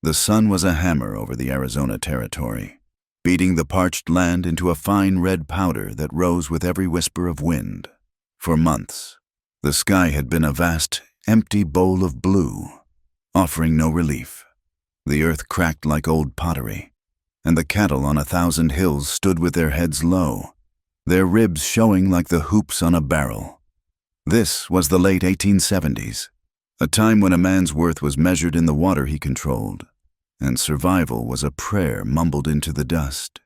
The sun was a hammer over the Arizona territory, beating the parched land into a fine red powder that rose with every whisper of wind. For months, the sky had been a vast, empty bowl of blue, offering no relief. The earth cracked like old pottery, and the cattle on 1,000 hills stood with their heads low, their ribs showing like the hoops on a barrel. This was the late 1870s, a time when a man's worth was measured in the water he controlled, and survival was a prayer mumbled into the dust.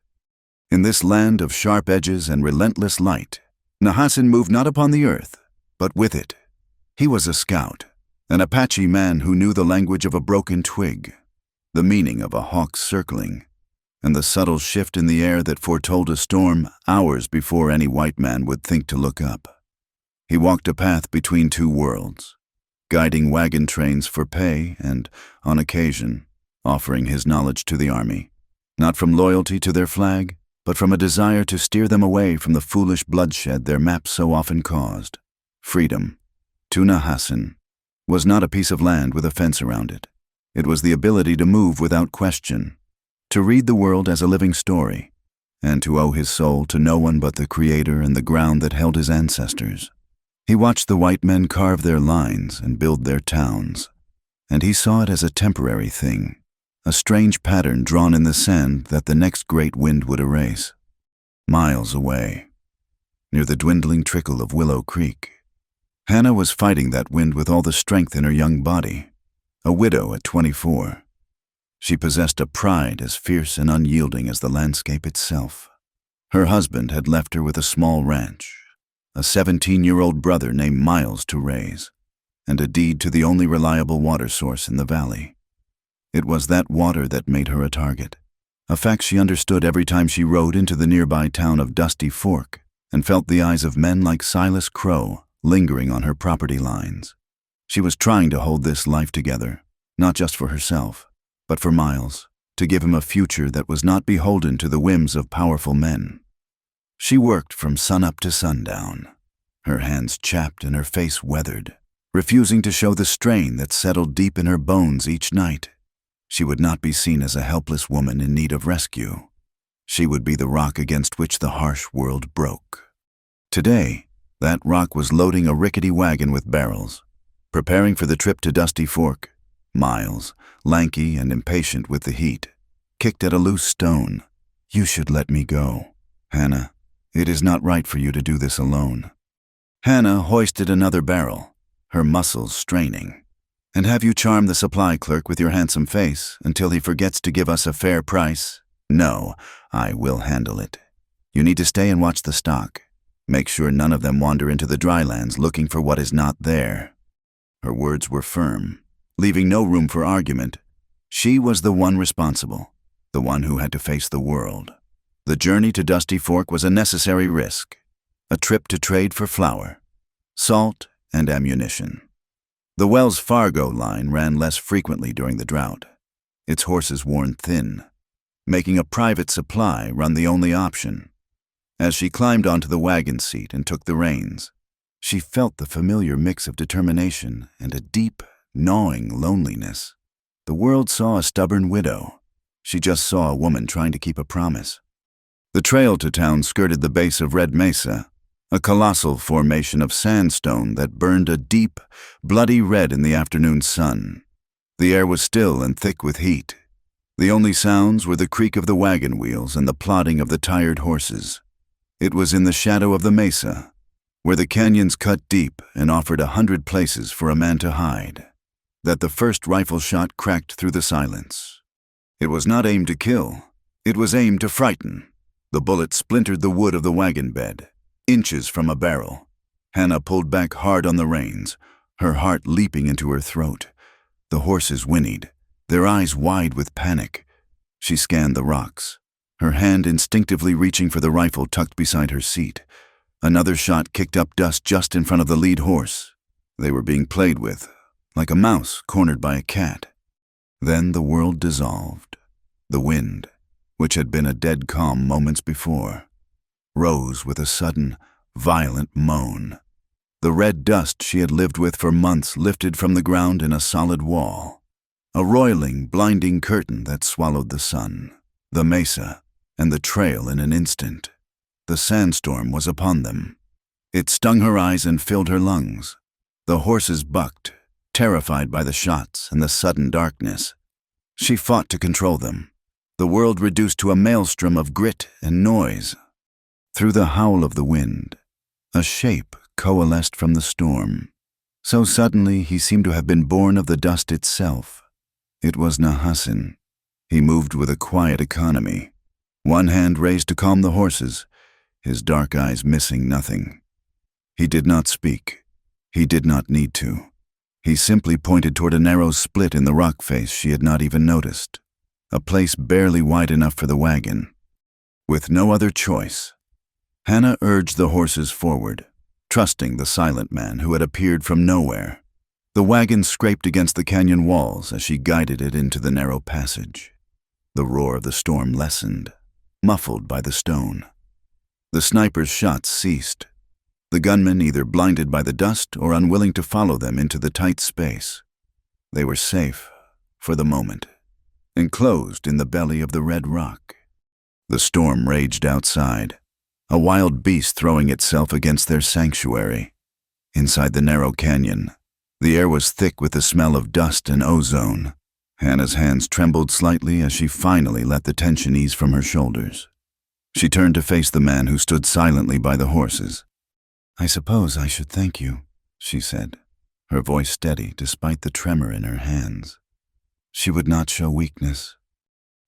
In this land of sharp edges and relentless light, Nahassan moved not upon the earth, but with it. He was a scout, an Apache man who knew the language of a broken twig, the meaning of a hawk's circling, and the subtle shift in the air that foretold a storm hours before any white man would think to look up. He walked a path between two worlds, guiding wagon trains for pay and, on occasion, offering his knowledge to the army, not from loyalty to their flag, but from a desire to steer them away from the foolish bloodshed their maps so often caused. Freedom, to Nahassan, was not a piece of land with a fence around it. It was the ability to move without question, to read the world as a living story, and to owe his soul to no one but the Creator and the ground that held his ancestors. He watched the white men carve their lines and build their towns, and he saw it as a temporary thing, a strange pattern drawn in the sand that the next great wind would erase. Miles away, near the dwindling trickle of Willow Creek, Hannah was fighting that wind with all the strength in her young body, a widow at 24. She possessed a pride as fierce and unyielding as the landscape itself. Her husband had left her with a small ranch, a 17-year-old brother named Miles to raise, and a deed to the only reliable water source in the valley. It was that water that made her a target, a fact she understood every time she rode into the nearby town of Dusty Fork and felt the eyes of men like Silas Crow lingering on her property lines. She was trying to hold this life together, not just for herself, but for Miles, to give him a future that was not beholden to the whims of powerful men. She worked from sunup to sundown, her hands chapped and her face weathered, refusing to show the strain that settled deep in her bones each night. She would not be seen as a helpless woman in need of rescue. She would be the rock against which the harsh world broke. Today, that rock was loading a rickety wagon with barrels, preparing for the trip to Dusty Fork. Miles, lanky and impatient with the heat, kicked at a loose stone. "You should let me go, Hannah. It is not right for you to do this alone." Hannah hoisted another barrel, her muscles straining. "And have you charmed the supply clerk with your handsome face until he forgets to give us a fair price? No, I will handle it. You need to stay and watch the stock. Make sure none of them wander into the drylands looking for what is not there." Her words were firm, leaving no room for argument. She was the one responsible, the one who had to face the world. The journey to Dusty Fork was a necessary risk, a trip to trade for flour, salt, and ammunition. The Wells Fargo line ran less frequently during the drought, its horses worn thin, making a private supply run the only option. As she climbed onto the wagon seat and took the reins, she felt the familiar mix of determination and a deep, gnawing loneliness. The world saw a stubborn widow. She just saw a woman trying to keep a promise. The trail to town skirted the base of Red Mesa, a colossal formation of sandstone that burned a deep, bloody red in the afternoon sun. The air was still and thick with heat. The only sounds were the creak of the wagon wheels and the plodding of the tired horses. It was in the shadow of the mesa, where the canyons cut deep and offered 100 places for a man to hide, that the first rifle shot cracked through the silence. It was not aimed to kill, it was aimed to frighten. The bullet splintered the wood of the wagon bed, inches from a barrel. Hannah pulled back hard on the reins, her heart leaping into her throat. The horses whinnied, their eyes wide with panic. She scanned the rocks, her hand instinctively reaching for the rifle tucked beside her seat. Another shot kicked up dust just in front of the lead horse. They were being played with, like a mouse cornered by a cat. Then the world dissolved. The wind, which had been a dead calm moments before, rose with a sudden, violent moan. The red dust she had lived with for months lifted from the ground in a solid wall. A roiling, blinding curtain that swallowed the sun, the mesa, and the trail in an instant. The sandstorm was upon them. It stung her eyes and filled her lungs. The horses bucked, terrified by the shots and the sudden darkness. She fought to control them, the world reduced to a maelstrom of grit and noise. Through the howl of the wind, a shape coalesced from the storm. So suddenly he seemed to have been born of the dust itself. It was Nahassin. He moved with a quiet economy, one hand raised to calm the horses, his dark eyes missing nothing. He did not speak. He did not need to. He simply pointed toward a narrow split in the rock face she had not even noticed, a place barely wide enough for the wagon. With no other choice, Hannah urged the horses forward, trusting the silent man who had appeared from nowhere. The wagon scraped against the canyon walls as she guided it into the narrow passage. The roar of the storm lessened, muffled by the stone. The sniper's shots ceased, the gunmen either blinded by the dust or unwilling to follow them into the tight space. They were safe, for the moment, enclosed in the belly of the red rock. The storm raged outside, a wild beast throwing itself against their sanctuary. Inside the narrow canyon, the air was thick with the smell of dust and ozone. Hannah's hands trembled slightly as she finally let the tension ease from her shoulders. She turned to face the man who stood silently by the horses. "I suppose I should thank you," she said, her voice steady despite the tremor in her hands. She would not show weakness.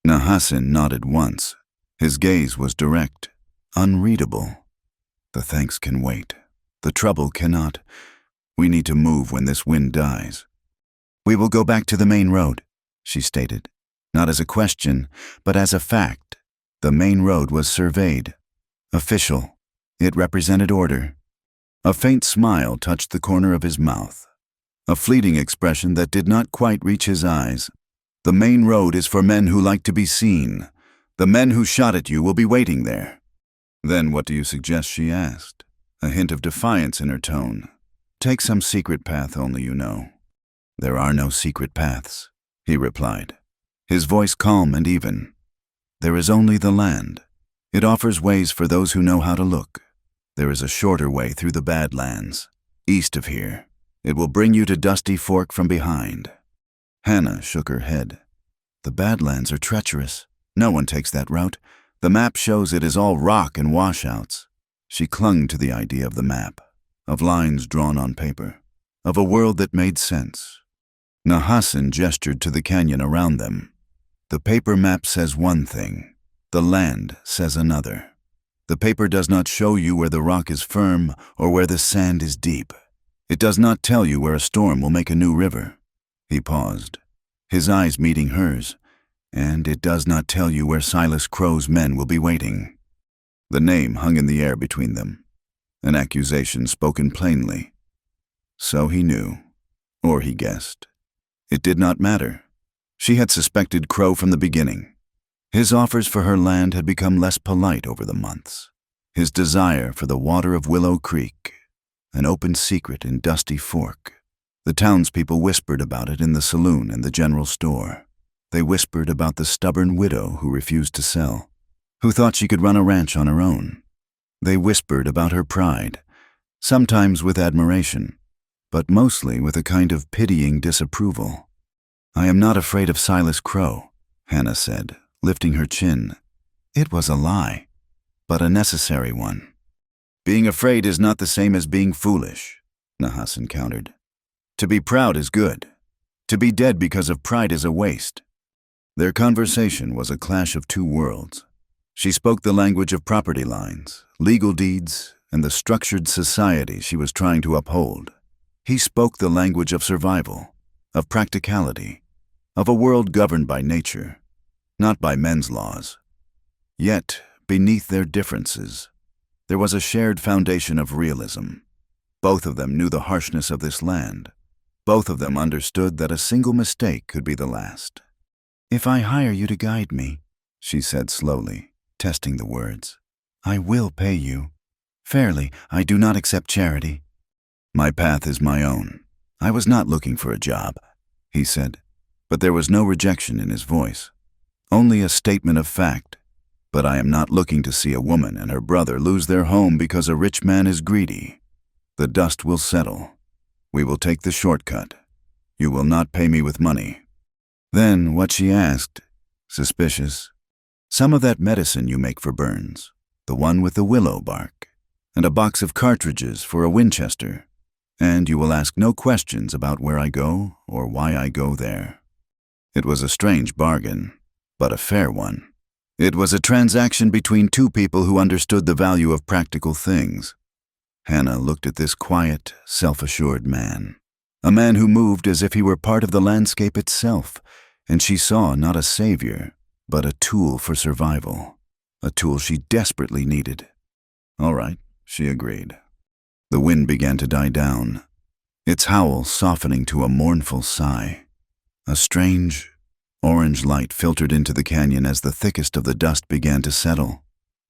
Nahassin nodded once. His gaze was direct, unreadable. "The thanks can wait. The trouble cannot. We need to move when this wind dies." "We will go back to the main road," she stated, not as a question, but as a fact. The main road was surveyed. Official. It represented order. A faint smile touched the corner of his mouth, a fleeting expression that did not quite reach his eyes. "The main road is for men who like to be seen. The men who shot at you will be waiting there." "Then what do you suggest?" she asked, a hint of defiance in her tone. "Take some secret path only you know." "There are no secret paths," he replied, his voice calm and even. "There is only the land. It offers ways for those who know how to look. There is a shorter way through the Badlands, east of here. It will bring you to Dusty Fork from behind." Hannah shook her head. "The Badlands are treacherous. No one takes that route. The map shows it is all rock and washouts." She clung to the idea of the map, of lines drawn on paper, of a world that made sense. Nahassin gestured to the canyon around them. "The paper map says one thing. The land says another. The paper does not show you where the rock is firm or where the sand is deep. It does not tell you where a storm will make a new river." He paused, his eyes meeting hers. "And it does not tell you where Silas Crow's men will be waiting." The name hung in the air between them, an accusation spoken plainly. So he knew, or he guessed. It did not matter. She had suspected Crow from the beginning. His offers for her land had become less polite over the months. His desire for the water of Willow Creek, an open secret in Dusty Fork. The townspeople whispered about it in the saloon and the general store. They whispered about the stubborn widow who refused to sell, who thought she could run a ranch on her own. They whispered about her pride, sometimes with admiration, but mostly with a kind of pitying disapproval. "I am not afraid of Silas Crow," Hannah said, lifting her chin. "It was a lie, but a necessary one." "Being afraid is not the same as being foolish," Nahassin countered. "To be proud is good. To be dead because of pride is a waste." Their conversation was a clash of two worlds. She spoke the language of property lines, legal deeds, and the structured society she was trying to uphold. He spoke the language of survival, of practicality, of a world governed by nature, not by men's laws. Yet, beneath their differences, there was a shared foundation of realism. Both of them knew the harshness of this land. Both of them understood that a single mistake could be the last. "If I hire you to guide me," she said slowly, testing the words, "I will pay you. Fairly, I do not accept charity." "My path is my own. I was not looking for a job," he said. but there was no rejection in his voice. Only a statement of fact. But I am not looking to see a woman and her brother lose their home because a rich man is greedy. The dust will settle. We will take the shortcut. You will not pay me with money. Then what she asked, suspicious. Some of that medicine you make for burns, the one with the willow bark, and a box of cartridges for a Winchester. And you will ask no questions about where I go or why I go there. It was a strange bargain, but a fair one. It was a transaction between two people who understood the value of practical things. Hannah looked at this quiet, self-assured man. A man who moved as if he were part of the landscape itself, and she saw not a savior, but a tool for survival. A tool she desperately needed. All right, she agreed. The wind began to die down, its howl softening to a mournful sigh. A strange, orange light filtered into the canyon as the thickest of the dust began to settle.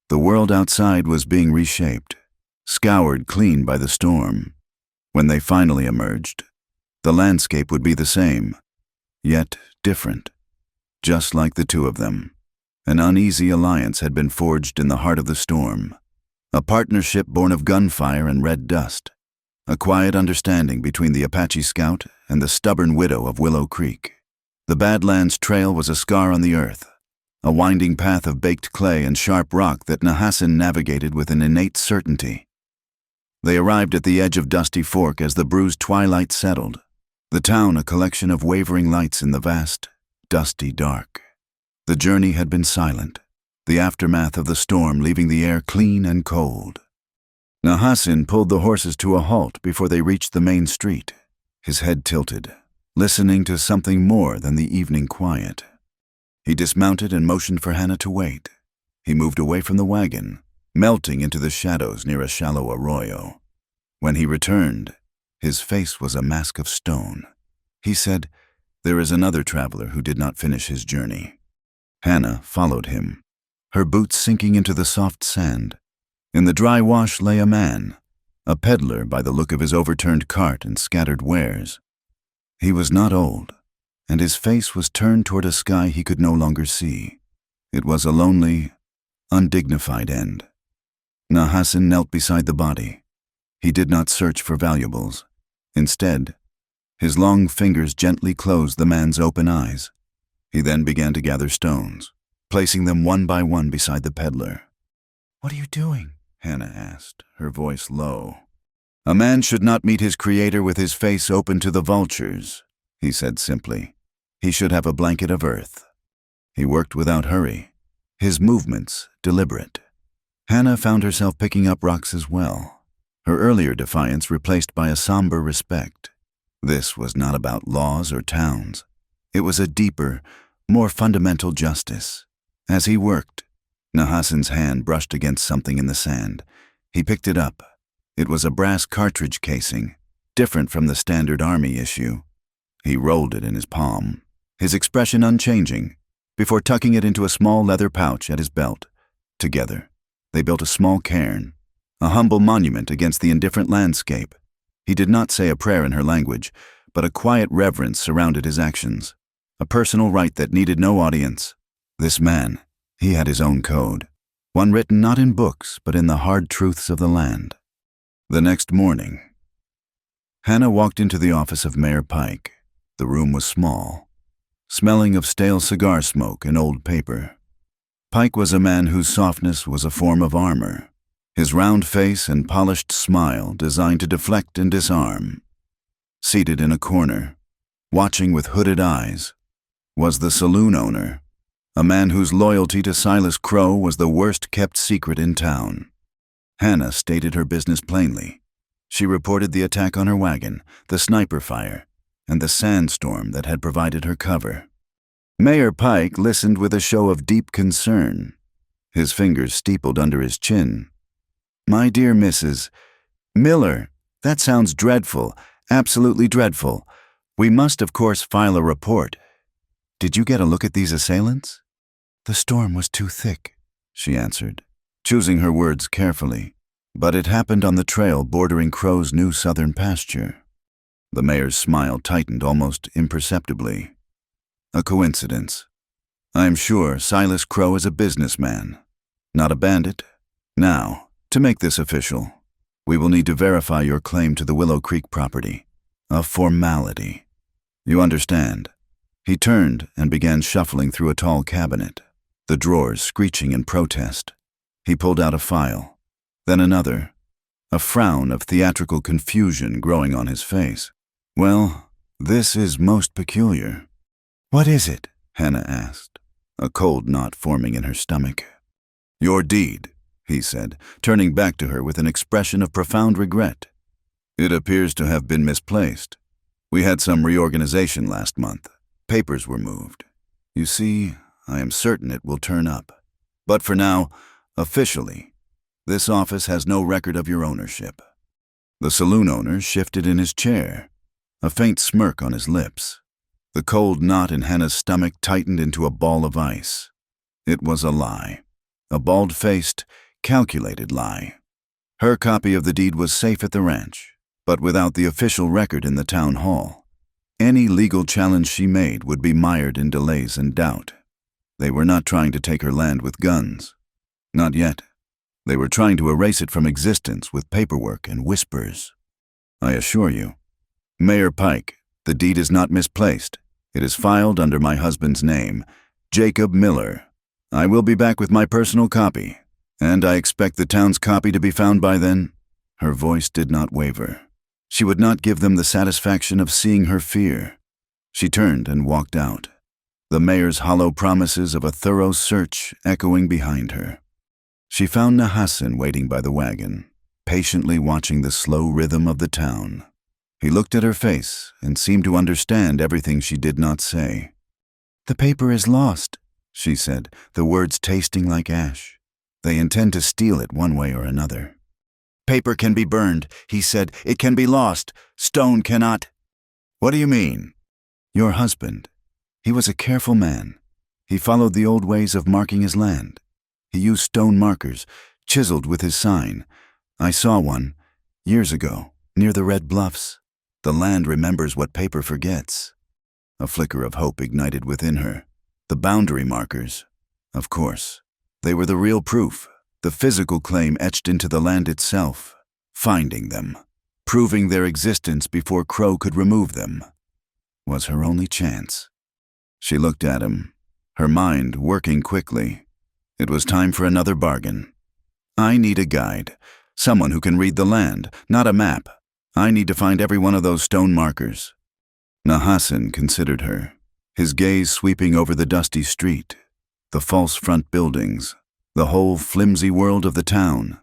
The world outside was being reshaped, scoured clean by the storm. When they finally emerged, the landscape would be the same, yet different. Just like the two of them, an uneasy alliance had been forged in the heart of the storm. A partnership born of gunfire and red dust. A quiet understanding between the Apache scout and the stubborn widow of Willow Creek. The Badlands Trail was a scar on the earth, a winding path of baked clay and sharp rock that Nahassan navigated with an innate certainty. They arrived at the edge of Dusty Fork as the bruised twilight settled, the town a collection of wavering lights in the vast, dusty dark. The journey had been silent, the aftermath of the storm leaving the air clean and cold. Nahassan pulled the horses to a halt before they reached the main street, his head tilted, listening to something more than the evening quiet. He dismounted and motioned for Hannah to wait. He moved away from the wagon, melting into the shadows near a shallow arroyo. When he returned, his face was a mask of stone. He said, "There is another traveler who did not finish his journey." Hannah followed him, her boots sinking into the soft sand. In the dry wash lay a man, a peddler by the look of his overturned cart and scattered wares. He was not old, and his face was turned toward a sky he could no longer see. It was a lonely, undignified end. Nahassan knelt beside the body. He did not search for valuables. Instead, his long fingers gently closed the man's open eyes. He then began to gather stones, placing them one by one beside the peddler. "What are you doing?" Hannah asked, her voice low. "A man should not meet his creator with his face open to the vultures," he said simply. "He should have a blanket of earth." He worked without hurry, his movements deliberate. Hannah found herself picking up rocks as well, her earlier defiance replaced by a somber respect. This was not about laws or towns. It was a deeper, more fundamental justice. As he worked, Nahassan's hand brushed against something in the sand. He picked it up. It was a brass cartridge casing, different from the standard army issue. He rolled it in his palm, his expression unchanging, before tucking it into a small leather pouch at his belt. Together, they built a small cairn, a humble monument against the indifferent landscape. He did not say a prayer in her language, but a quiet reverence surrounded his actions, a personal rite that needed no audience. This man, he had his own code, one written not in books but in the hard truths of the land. The next morning, Hannah walked into the office of Mayor Pike. The room was small, smelling of stale cigar smoke and old paper. Pike was a man whose softness was a form of armor, his round face and polished smile designed to deflect and disarm. Seated in a corner, watching with hooded eyes, was the saloon owner, a man whose loyalty to Silas Crow was the worst-kept secret in town. Hannah stated her business plainly. She reported the attack on her wagon, the sniper fire, and the sandstorm that had provided her cover. Mayor Pike listened with a show of deep concern, his fingers steepled under his chin. "My dear Mrs. Miller, that sounds dreadful, absolutely dreadful. We must, of course, file a report. Did you get a look at these assailants?" "The storm was too thick," she answered, choosing her words carefully. "But it happened on the trail bordering Crow's new southern pasture." The mayor's smile tightened almost imperceptibly. A coincidence. I am sure Silas Crow is a businessman, not a bandit. Now, to make this official, we will need to verify your claim to the Willow Creek property. A formality. You understand? He turned and began shuffling through a tall cabinet, the drawers screeching in protest. He pulled out a file, then another, a frown of theatrical confusion growing on his face. Well, this is most peculiar. What is it? Hannah asked, a cold knot forming in her stomach. Your deed, he said, turning back to her with an expression of profound regret. It appears to have been misplaced. We had some reorganization last month. Papers were moved. You see, I am certain it will turn up. But for now, officially, this office has no record of your ownership. The saloon owner shifted in his chair, a faint smirk on his lips. The cold knot in Hannah's stomach tightened into a ball of ice. It was a lie. A bald-faced, calculated lie. Her copy of the deed was safe at the ranch, but without the official record in the town hall. Any legal challenge she made would be mired in delays and doubt. They were not trying to take her land with guns. Not yet. They were trying to erase it from existence with paperwork and whispers. I assure you, Mayor Pike, the deed is not misplaced. It is filed under my husband's name, Jacob Miller. I will be back with my personal copy, and I expect the town's copy to be found by then. Her voice did not waver. She would not give them the satisfaction of seeing her fear. She turned and walked out, the mayor's hollow promises of a thorough search echoing behind her. She found Nahassan waiting by the wagon, patiently watching the slow rhythm of the town. He looked at her face and seemed to understand everything she did not say. The paper is lost, she said, the words tasting like ash. They intend to steal it one way or another. Paper can be burned, he said. It can be lost. Stone cannot. What do you mean? Your husband. He was a careful man. He followed the old ways of marking his land. He used stone markers, chiseled with his sign. I saw one, years ago, near the Red Bluffs. The land remembers what paper forgets. A flicker of hope ignited within her. The boundary markers. Of course. They were the real proof. The physical claim etched into the land itself, finding them, proving their existence before Crow could remove them, was her only chance. She looked at him, her mind working quickly. It was time for another bargain. I need a guide, someone who can read the land, not a map. I need to find every one of those stone markers. Nahassan considered her, his gaze sweeping over the dusty street, the false front buildings, the whole flimsy world of the town.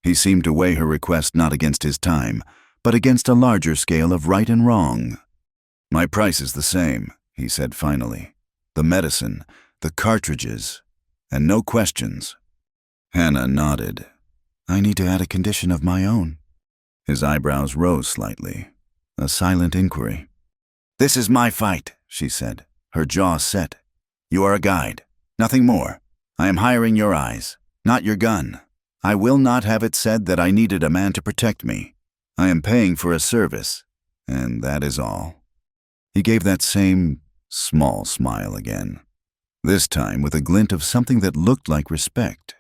He seemed to weigh her request not against his time, but against a larger scale of right and wrong. My price is the same, he said finally. The medicine, the cartridges, and no questions. Hannah nodded. I need to add a condition of my own. His eyebrows rose slightly, a silent inquiry. This is my fight, she said, her jaw set. You are a guide, nothing more. I am hiring your eyes, not your gun. I will not have it said that I needed a man to protect me. I am paying for a service, and that is all. He gave that same small smile again, this time with a glint of something that looked like respect.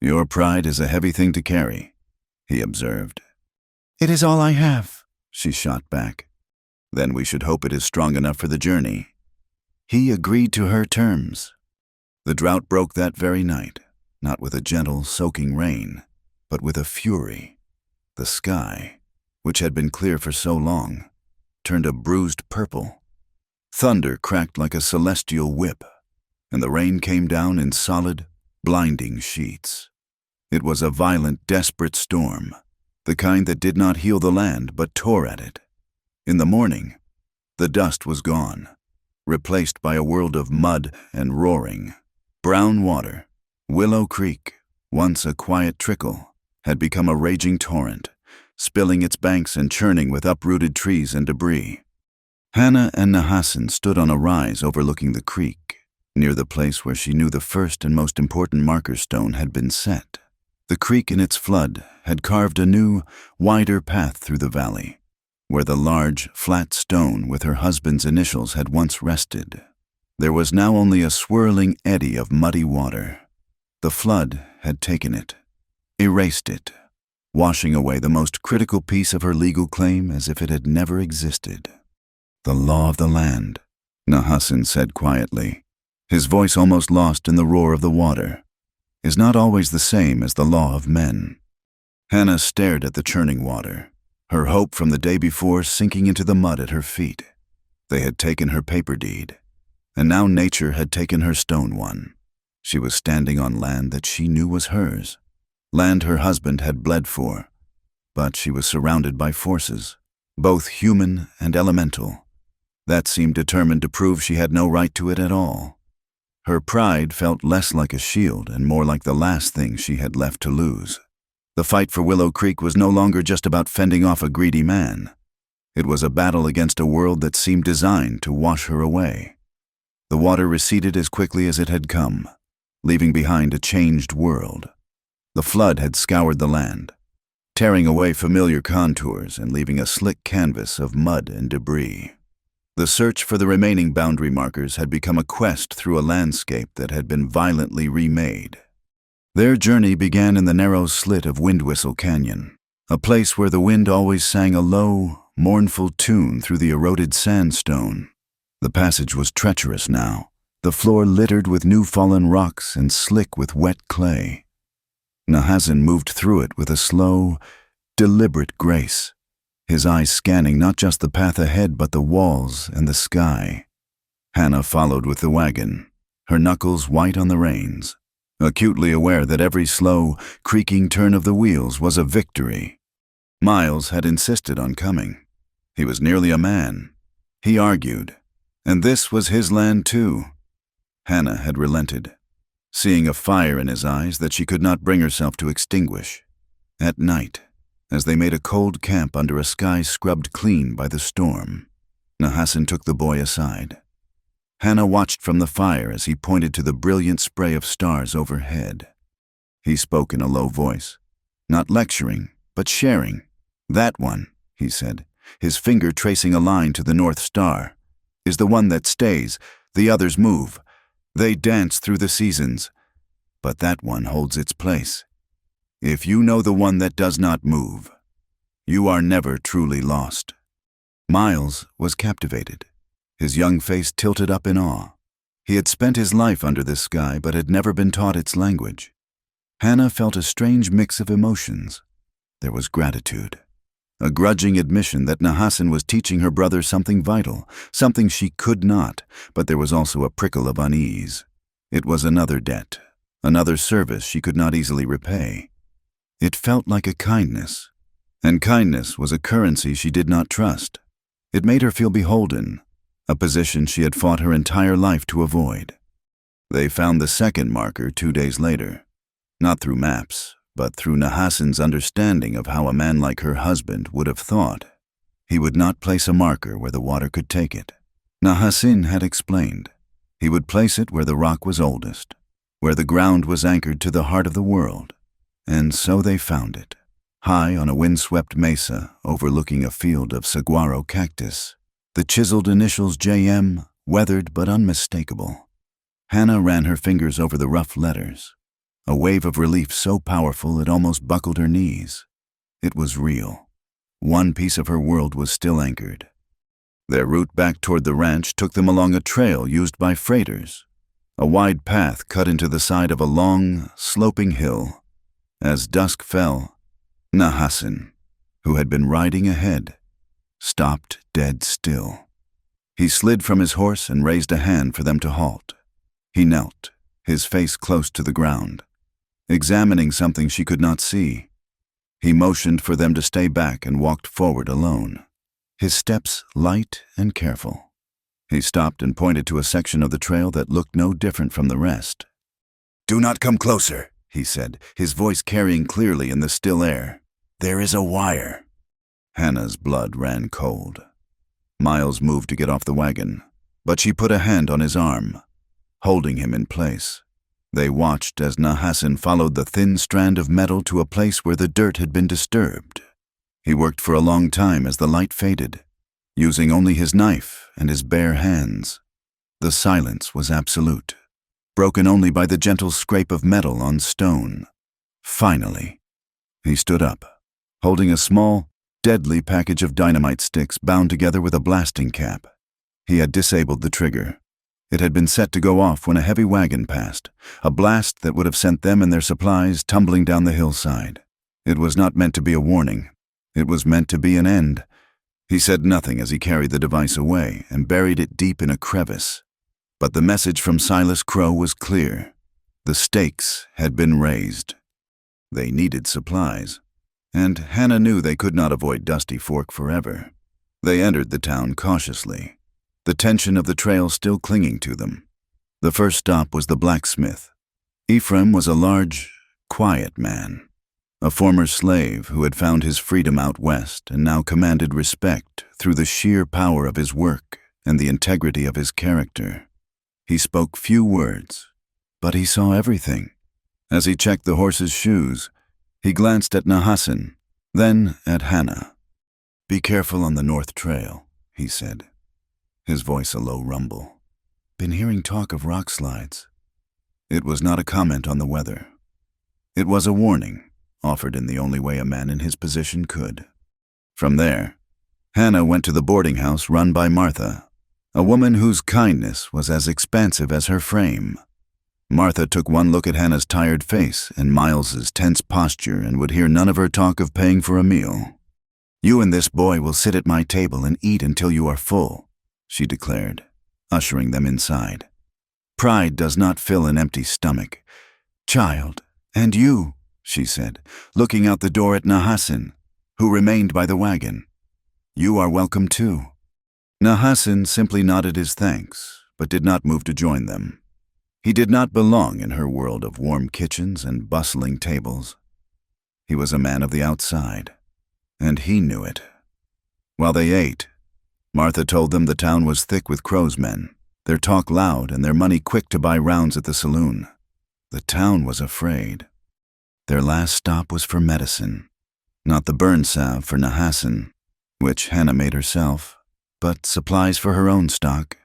Your pride is a heavy thing to carry, he observed. It is all I have, she shot back. Then we should hope it is strong enough for the journey. He agreed to her terms. The drought broke that very night, not with a gentle, soaking rain, but with a fury. The sky, which had been clear for so long, turned a bruised purple. Thunder cracked like a celestial whip, and the rain came down in solid, blinding sheets. It was a violent, desperate storm, the kind that did not heal the land but tore at it. In the morning, the dust was gone, replaced by a world of mud and roaring. Brown water, Willow Creek, once a quiet trickle, had become a raging torrent, spilling its banks and churning with uprooted trees and debris. Hannah and Nahassan stood on a rise overlooking the creek, near the place where she knew the first and most important marker stone had been set. The creek in its flood had carved a new, wider path through the valley, where the large, flat stone with her husband's initials had once rested. There was now only a swirling eddy of muddy water. The flood had taken it, erased it, washing away the most critical piece of her legal claim as if it had never existed. "The law of the land," Nahassin said quietly, his voice almost lost in the roar of the water, "is not always the same as the law of men." Hannah stared at the churning water, her hope from the day before sinking into the mud at her feet. They had taken her paper deed, and now nature had taken her stone one. She was standing on land that she knew was hers, land her husband had bled for, but she was surrounded by forces, both human and elemental, that seemed determined to prove she had no right to it at all. Her pride felt less like a shield and more like the last thing she had left to lose. The fight for Willow Creek was no longer just about fending off a greedy man. It was a battle against a world that seemed designed to wash her away. The water receded as quickly as it had come, leaving behind a changed world. The flood had scoured the land, tearing away familiar contours and leaving a slick canvas of mud and debris. The search for the remaining boundary markers had become a quest through a landscape that had been violently remade. Their journey began in the narrow slit of Windwhistle Canyon, a place where the wind always sang a low, mournful tune through the eroded sandstone. The passage was treacherous now, the floor littered with new fallen rocks and slick with wet clay. Nahassin moved through it with a slow, deliberate grace, his eyes scanning not just the path ahead but the walls and the sky. Hannah followed with the wagon, her knuckles white on the reins, acutely aware that every slow, creaking turn of the wheels was a victory. Miles had insisted on coming. He was nearly a man, he argued, and this was his land too. Hannah had relented, seeing a fire in his eyes that she could not bring herself to extinguish. At night, as they made a cold camp under a sky scrubbed clean by the storm, Nahassin took the boy aside. Hannah watched from the fire as he pointed to the brilliant spray of stars overhead. He spoke in a low voice, not lecturing, but sharing. "That one," he said, his finger tracing a line to the North Star, "is the one that stays. The others move. They dance through the seasons. But that one holds its place. If you know the one that does not move, you are never truly lost." Miles was captivated, his young face tilted up in awe. He had spent his life under this sky but had never been taught its language. Hannah felt a strange mix of emotions. There was gratitude, a grudging admission that Nahassin was teaching her brother something vital, something she could not, but there was also a prickle of unease. It was another debt, another service she could not easily repay. It felt like a kindness, and kindness was a currency she did not trust. It made her feel beholden, a position she had fought her entire life to avoid. They found the second marker 2 days later, not through maps, but through Nahassin's understanding of how a man like her husband would have thought. He would not place a marker where the water could take it. Nahassin had explained. He would place it where the rock was oldest, where the ground was anchored to the heart of the world. And so they found it, high on a windswept mesa overlooking a field of saguaro cactus. The chiseled initials JM, weathered but unmistakable. Hannah ran her fingers over the rough letters, a wave of relief so powerful it almost buckled her knees. It was real. One piece of her world was still anchored. Their route back toward the ranch took them along a trail used by freighters, a wide path cut into the side of a long, sloping hill. As dusk fell, Nahassin, who had been riding ahead, stopped dead still. He slid from his horse and raised a hand for them to halt. He knelt, his face close to the ground, examining something she could not see. He motioned for them to stay back and walked forward alone, his steps light and careful. He stopped and pointed to a section of the trail that looked no different from the rest. "Do not come closer," he said, his voice carrying clearly in the still air. "There is a wire." Hannah's blood ran cold. Miles moved to get off the wagon, but she put a hand on his arm, holding him in place. They watched as Nahassin followed the thin strand of metal to a place where the dirt had been disturbed. He worked for a long time as the light faded, using only his knife and his bare hands. The silence was absolute, broken only by the gentle scrape of metal on stone. Finally, he stood up, holding a small, deadly package of dynamite sticks bound together with a blasting cap. He had disabled the trigger. It had been set to go off when a heavy wagon passed, a blast that would have sent them and their supplies tumbling down the hillside. It was not meant to be a warning. It was meant to be an end. He said nothing as he carried the device away and buried it deep in a crevice. But the message from Silas Crow was clear. The stakes had been raised. They needed supplies, and Hannah knew they could not avoid Dusty Fork forever. They entered the town cautiously, the tension of the trail still clinging to them. The first stop was the blacksmith. Ephraim was a large, quiet man, a former slave who had found his freedom out west and now commanded respect through the sheer power of his work and the integrity of his character. He spoke few words, but he saw everything. As he checked the horse's shoes, he glanced at Nahassan, then at Hannah. "Be careful on the North Trail," he said, his voice a low rumble. "Been hearing talk of rock slides." It was not a comment on the weather. It was a warning, offered in the only way a man in his position could. From there, Hannah went to the boarding house run by Martha, a woman whose kindness was as expansive as her frame. Martha took one look at Hannah's tired face and Miles's tense posture and would hear none of her talk of paying for a meal. "You and this boy will sit at my table and eat until you are full," she declared, ushering them inside. "Pride does not fill an empty stomach. Child, and you," she said, looking out the door at Nahassan, who remained by the wagon. "You are welcome too." Nahassan simply nodded his thanks, but did not move to join them. He did not belong in her world of warm kitchens and bustling tables. He was a man of the outside, and he knew it. While they ate, Martha told them the town was thick with Crow's men, their talk loud and their money quick to buy rounds at the saloon. The town was afraid. Their last stop was for medicine, not the burn salve for Nahassan, which Hannah made herself, but supplies for her own stock.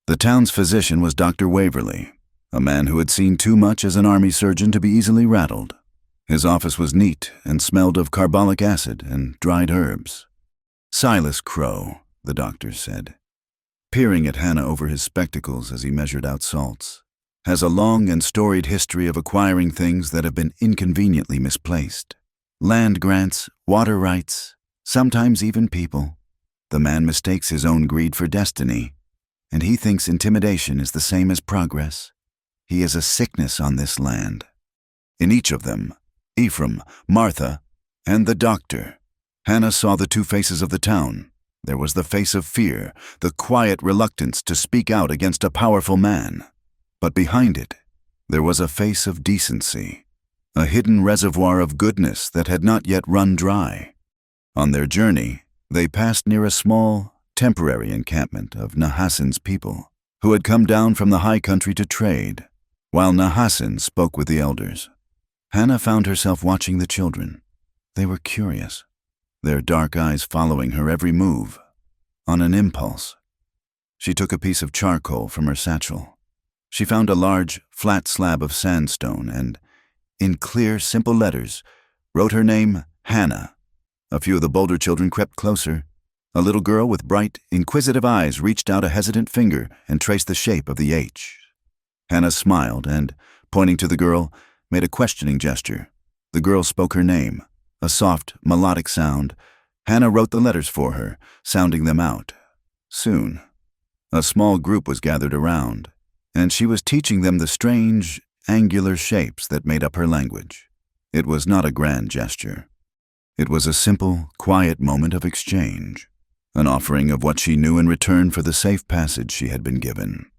The town's physician was Dr. Waverly, a man who had seen too much as an army surgeon to be easily rattled. His office was neat and smelled of carbolic acid and dried herbs. "Silas Crow," the doctor said, peering at Hannah over his spectacles as he measured out salts, "has a long and storied history of acquiring things that have been inconveniently misplaced. Land grants, water rights, sometimes even people. The man mistakes his own greed for destiny, and he thinks intimidation is the same as progress. He is a sickness on this land." In each of them, Ephraim, Martha, and the doctor, Hannah saw the two faces of the town. There was the face of fear, the quiet reluctance to speak out against a powerful man. But behind it, there was a face of decency, a hidden reservoir of goodness that had not yet run dry. On their journey, they passed near a small, temporary encampment of Nahassan's people, who had come down from the high country to trade, while Nahassan spoke with the elders. Hannah found herself watching the children. They were curious, their dark eyes following her every move. On an impulse, she took a piece of charcoal from her satchel. She found a large, flat slab of sandstone and, in clear, simple letters, wrote her name, Hannah. A few of the bolder children crept closer. A little girl with bright, inquisitive eyes reached out a hesitant finger and traced the shape of the H. Hannah smiled and, pointing to the girl, made a questioning gesture. The girl spoke her name, a soft, melodic sound. Hannah wrote the letters for her, sounding them out. Soon, a small group was gathered around, and she was teaching them the strange, angular shapes that made up her language. It was not a grand gesture. It was a simple, quiet moment of exchange, an offering of what she knew in return for the safe passage she had been given.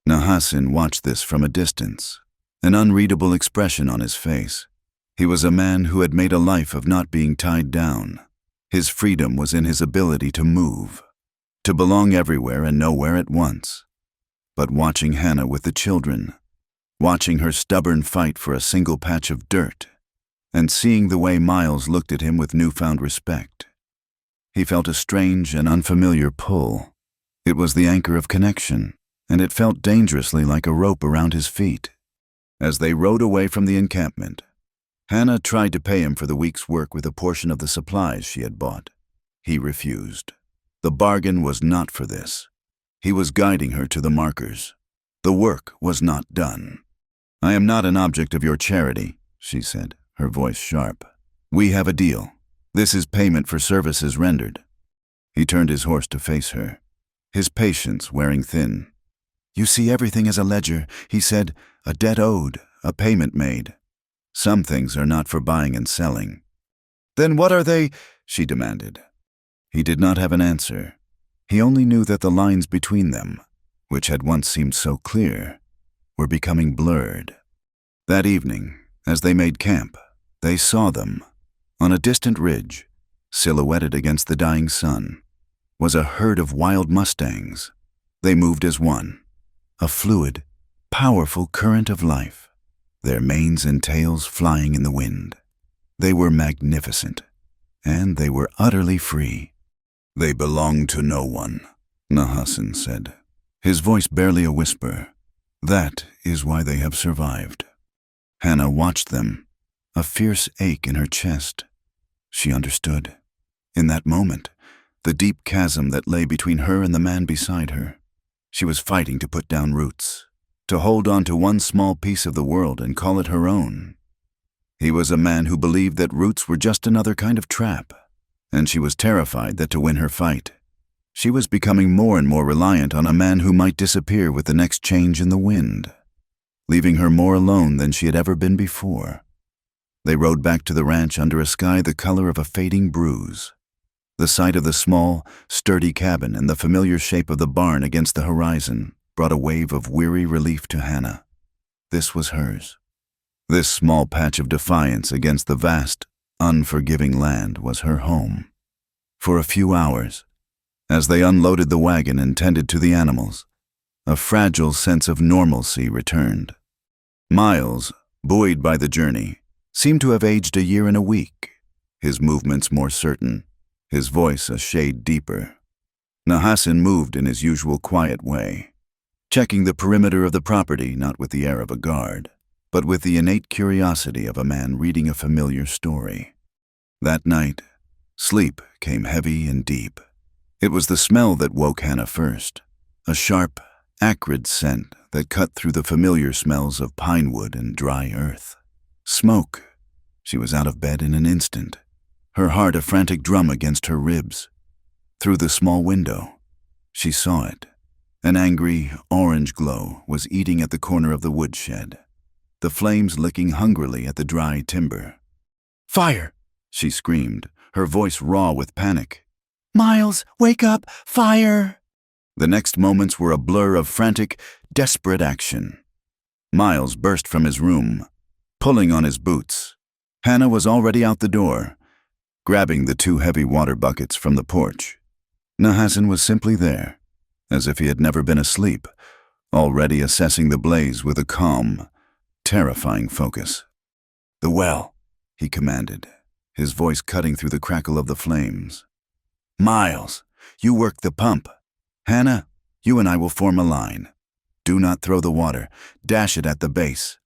Nahassan watched this from a distance, an unreadable expression on his face. He was a man who had made a life of not being tied down. His freedom was in his ability to move, to belong everywhere and nowhere at once. But watching Hannah with the children, watching her stubborn fight for a single patch of dirt, and seeing the way Miles looked at him with newfound respect, he felt a strange and unfamiliar pull. It was the anchor of connection, and it felt dangerously like a rope around his feet. As they rode away from the encampment, Hannah tried to pay him for the week's work with a portion of the supplies she had bought. He refused. The bargain was not for this. He was guiding her to the markers. The work was not done. "I am not an object of your charity," she said, her voice sharp. "We have a deal. This is payment for services rendered." He turned his horse to face her, his patience wearing thin. "You see everything as a ledger," he said, "a debt owed, a payment made. Some things are not for buying and selling." "Then what are they?" she demanded. He did not have an answer. He only knew that the lines between them, which had once seemed so clear, were becoming blurred. That evening, as they made camp, they saw them. On a distant ridge, silhouetted against the dying sun, was a herd of wild mustangs. They moved as one, a fluid, powerful current of life, their manes and tails flying in the wind. They were magnificent, and they were utterly free. "They belong to no one," Nahassan said, his voice barely a whisper. "That is why they have survived." Hannah watched them, a fierce ache in her chest. She understood. In that moment, the deep chasm that lay between her and the man beside her. She was fighting to put down roots, to hold on to one small piece of the world and call it her own. He was a man who believed that roots were just another kind of trap, and she was terrified that to win her fight, she was becoming more and more reliant on a man who might disappear with the next change in the wind, leaving her more alone than she had ever been before. They rode back to the ranch under a sky the color of a fading bruise. The sight of the small, sturdy cabin and the familiar shape of the barn against the horizon brought a wave of weary relief to Hannah. This was hers. This small patch of defiance against the vast, unforgiving land was her home. For a few hours, as they unloaded the wagon and tended to the animals, a fragile sense of normalcy returned. Miles, buoyed by the journey, seemed to have aged a year and a week, his movements more certain, his voice a shade deeper. Nahassan moved in his usual quiet way, checking the perimeter of the property not with the air of a guard, but with the innate curiosity of a man reading a familiar story. That night, sleep came heavy and deep. It was the smell that woke Hannah first, a sharp, acrid scent that cut through the familiar smells of pine wood and dry earth. Smoke. She was out of bed in an instant, her heart a frantic drum against her ribs. Through the small window, she saw it. An angry, orange glow was eating at the corner of the woodshed, the flames licking hungrily at the dry timber. "Fire!" she screamed, her voice raw with panic. "Miles, wake up! Fire!" The next moments were a blur of frantic, desperate action. Miles burst from his room, pulling on his boots. Hannah was already out the door, grabbing the 2 heavy water buckets from the porch. Nahassan was simply there, as if he had never been asleep, already assessing the blaze with a calm, terrifying focus. "The well," he commanded, his voice cutting through the crackle of the flames. "Miles, you work the pump. Hannah, you and I will form a line. Do not throw the water, dash it at the base."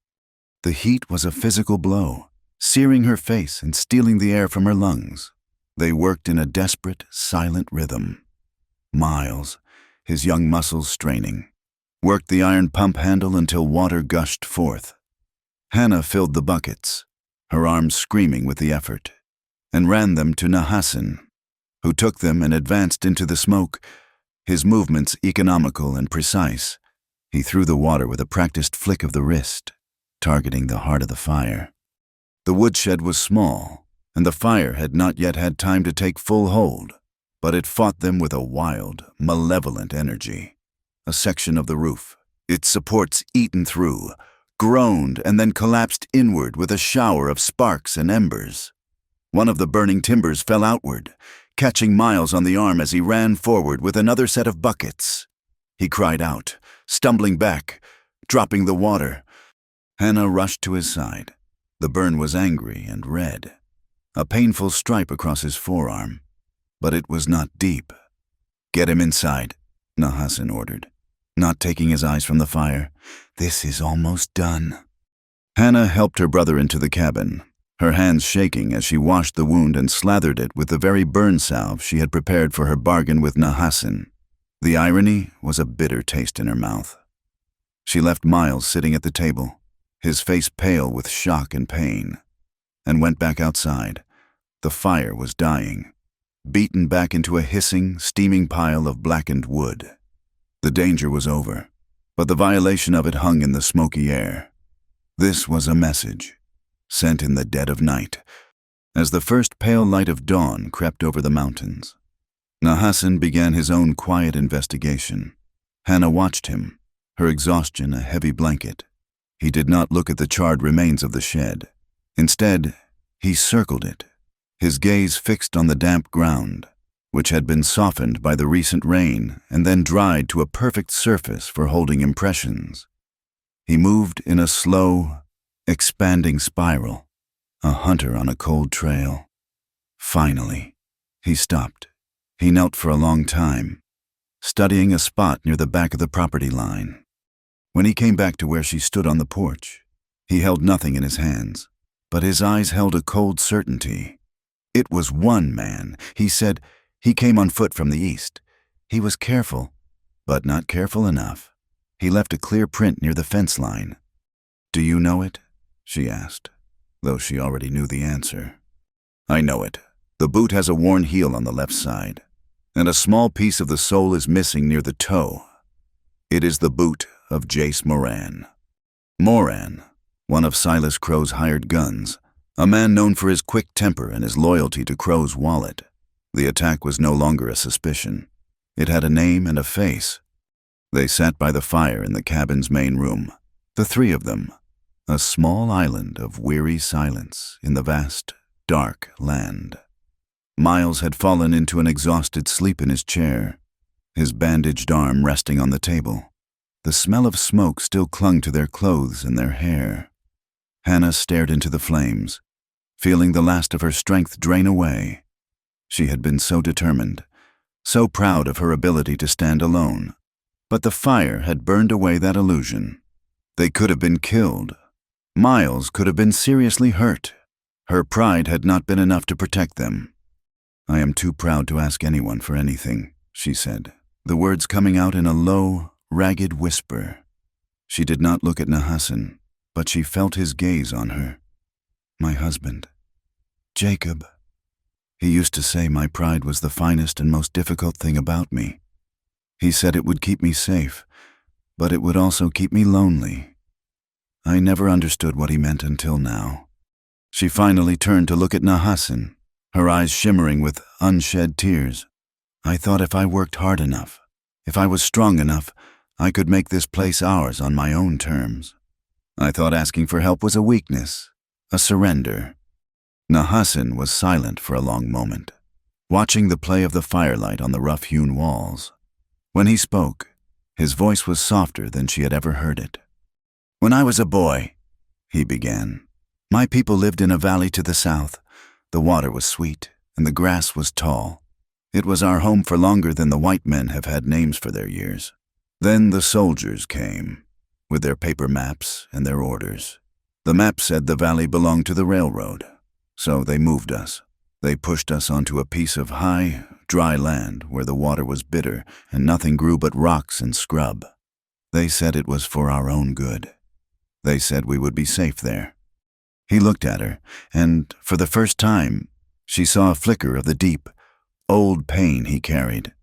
The heat was a physical blow, searing her face and stealing the air from her lungs. They worked in a desperate, silent rhythm. Miles, his young muscles straining, worked the iron pump handle until water gushed forth. Hannah filled the buckets, her arms screaming with the effort, and ran them to Nahassan, who took them and advanced into the smoke, his movements economical and precise. He threw the water with a practiced flick of the wrist, targeting the heart of the fire. The woodshed was small, and the fire had not yet had time to take full hold, but it fought them with a wild, malevolent energy. A section of the roof, its supports eaten through, groaned and then collapsed inward with a shower of sparks and embers. One of the burning timbers fell outward, catching Miles on the arm as he ran forward with another set of buckets. He cried out, stumbling back, dropping the water. Hannah rushed to his side. The burn was angry and red, a painful stripe across his forearm, but it was not deep. "Get him inside," Nahassan ordered. not taking his eyes from the fire. "This is almost done." Hannah helped her brother into the cabin, her hands shaking as she washed the wound and slathered it with the very burn salve she had prepared for her bargain with Nahassan. The irony was a bitter taste in her mouth. She left Miles sitting at the table, his face pale with shock and pain, and went back outside. The fire was dying, beaten back into a hissing, steaming pile of blackened wood. The danger was over, but the violation of it hung in the smoky air. This was a message, sent in the dead of night, as the first pale light of dawn crept over the mountains. Nahassan began his own quiet investigation. Hannah watched him, her exhaustion a heavy blanket. He did not look at the charred remains of the shed. Instead, he circled it, his gaze fixed on the damp ground, which had been softened by the recent rain and then dried to a perfect surface for holding impressions. He moved in a slow, expanding spiral, a hunter on a cold trail. Finally, he stopped. He knelt for a long time, studying a spot near the back of the property line. When he came back to where she stood on the porch, he held nothing in his hands, but his eyes held a cold certainty. It was one man. He said he came on foot from the east. He was careful, but not careful enough. He left a clear print near the fence line. "Do you know it?" she asked, though she already knew the answer. "I know it. The boot has a worn heel on the left side, and a small piece of the sole is missing near the toe. It is the boot of Jace Moran. Moran, one of Silas Crow's hired guns, a man known for his quick temper and his loyalty to Crow's wallet. The attack was no longer a suspicion. It had a name and a face. They sat by the fire in the cabin's main room, the three of them, a small island of weary silence in the vast, dark land. Miles had fallen into an exhausted sleep in his chair, his bandaged arm resting on the table. The smell of smoke still clung to their clothes and their hair. Hannah stared into the flames, feeling the last of her strength drain away. She had been so determined, so proud of her ability to stand alone. But the fire had burned away that illusion. They could have been killed. Miles could have been seriously hurt. Her pride had not been enough to protect them. "I am too proud to ask anyone for anything," she said, the words coming out in a low, ragged whisper. She did not look at Nahassan, but she felt his gaze on her. "My husband, Jacob. He used to say my pride was the finest and most difficult thing about me. He said it would keep me safe, but it would also keep me lonely. I never understood what he meant until now." She finally turned to look at Nahassan, her eyes shimmering with unshed tears. "I thought if I worked hard enough, if I was strong enough, I could make this place ours on my own terms. I thought asking for help was a weakness, a surrender." Nahassan was silent for a long moment, watching the play of the firelight on the rough-hewn walls. When he spoke, his voice was softer than she had ever heard it. "When I was a boy," he began, "my people lived in a valley to the south. The water was sweet, and the grass was tall. It was our home for longer than the white men have had names for their years. Then the soldiers came, with their paper maps and their orders. The map said the valley belonged to the railroad, so they moved us. They pushed us onto a piece of high, dry land where the water was bitter and nothing grew but rocks and scrub. They said it was for our own good. They said we would be safe there." He looked at her, and for the first time, she saw a flicker of the deep, old pain he carried.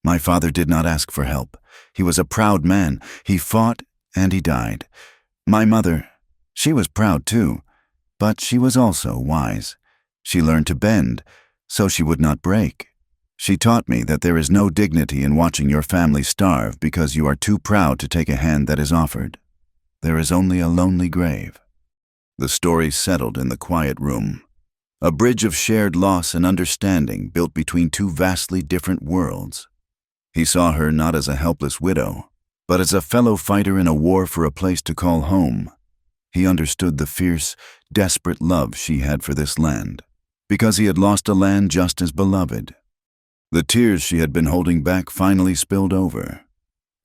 "My father did not ask for help. He was a proud man. He fought and he died. My mother, she was proud too, but she was also wise. She learned to bend, so she would not break. She taught me that there is no dignity in watching your family starve because you are too proud to take a hand that is offered. There is only a lonely grave." The story settled in the quiet room, a bridge of shared loss and understanding built between two vastly different worlds. He saw her not as a helpless widow, but as a fellow fighter in a war for a place to call home. He understood the fierce, desperate love she had for this land, because he had lost a land just as beloved. The tears she had been holding back finally spilled over.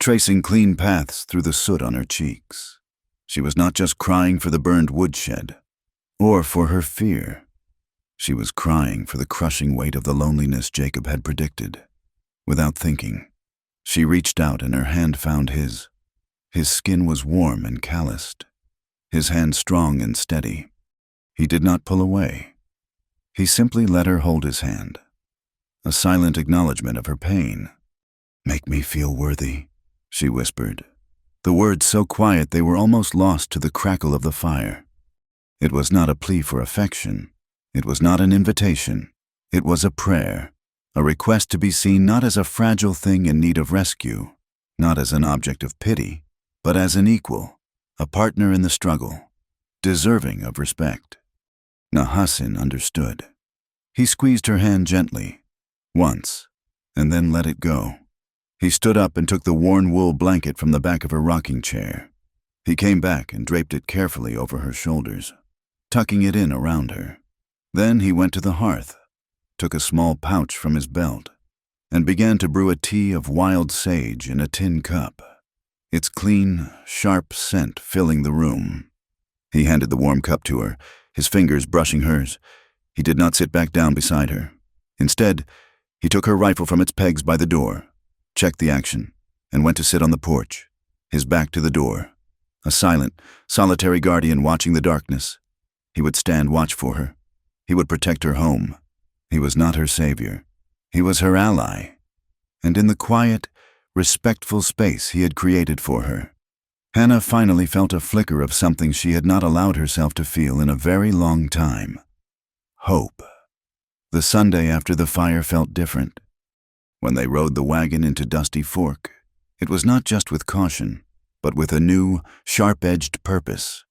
tracing clean paths through the soot on her cheeks. She was not just crying for the burned woodshed, or for her fear. She was crying for the crushing weight of the loneliness Jacob had predicted. Without thinking, she reached out and her hand found his. His skin was warm and calloused, his hand strong and steady. He did not pull away. He simply let her hold his hand, a silent acknowledgement of her pain. "Make me feel worthy," she whispered, the words so quiet they were almost lost to the crackle of the fire. It was not a plea for affection. It was not an invitation. It was a prayer, a request to be seen not as a fragile thing in need of rescue, not as an object of pity, but as an equal, a partner in the struggle, deserving of respect. Nahassin understood. He squeezed her hand gently, once, and then let it go. He stood up and took the worn wool blanket from the back of her rocking chair. He came back and draped it carefully over her shoulders, tucking it in around her. Then he went to the hearth, took a small pouch from his belt, and began to brew a tea of wild sage in a tin cup, its clean, sharp scent filling the room. He handed the warm cup to her, his fingers brushing hers. He did not sit back down beside her. Instead, he took her rifle from its pegs by the door, checked the action, and went to sit on the porch, his back to the door, a silent, solitary guardian watching the darkness. He would stand watch for her. He would protect her home. He was not her savior. He was her ally. And in the quiet, respectful space he had created for her, Hannah finally felt a flicker of something she had not allowed herself to feel in a very long time. Hope. The Sunday after the fire felt different. When they rode the wagon into Dusty Fork, it was not just with caution, but with a new, sharp-edged purpose.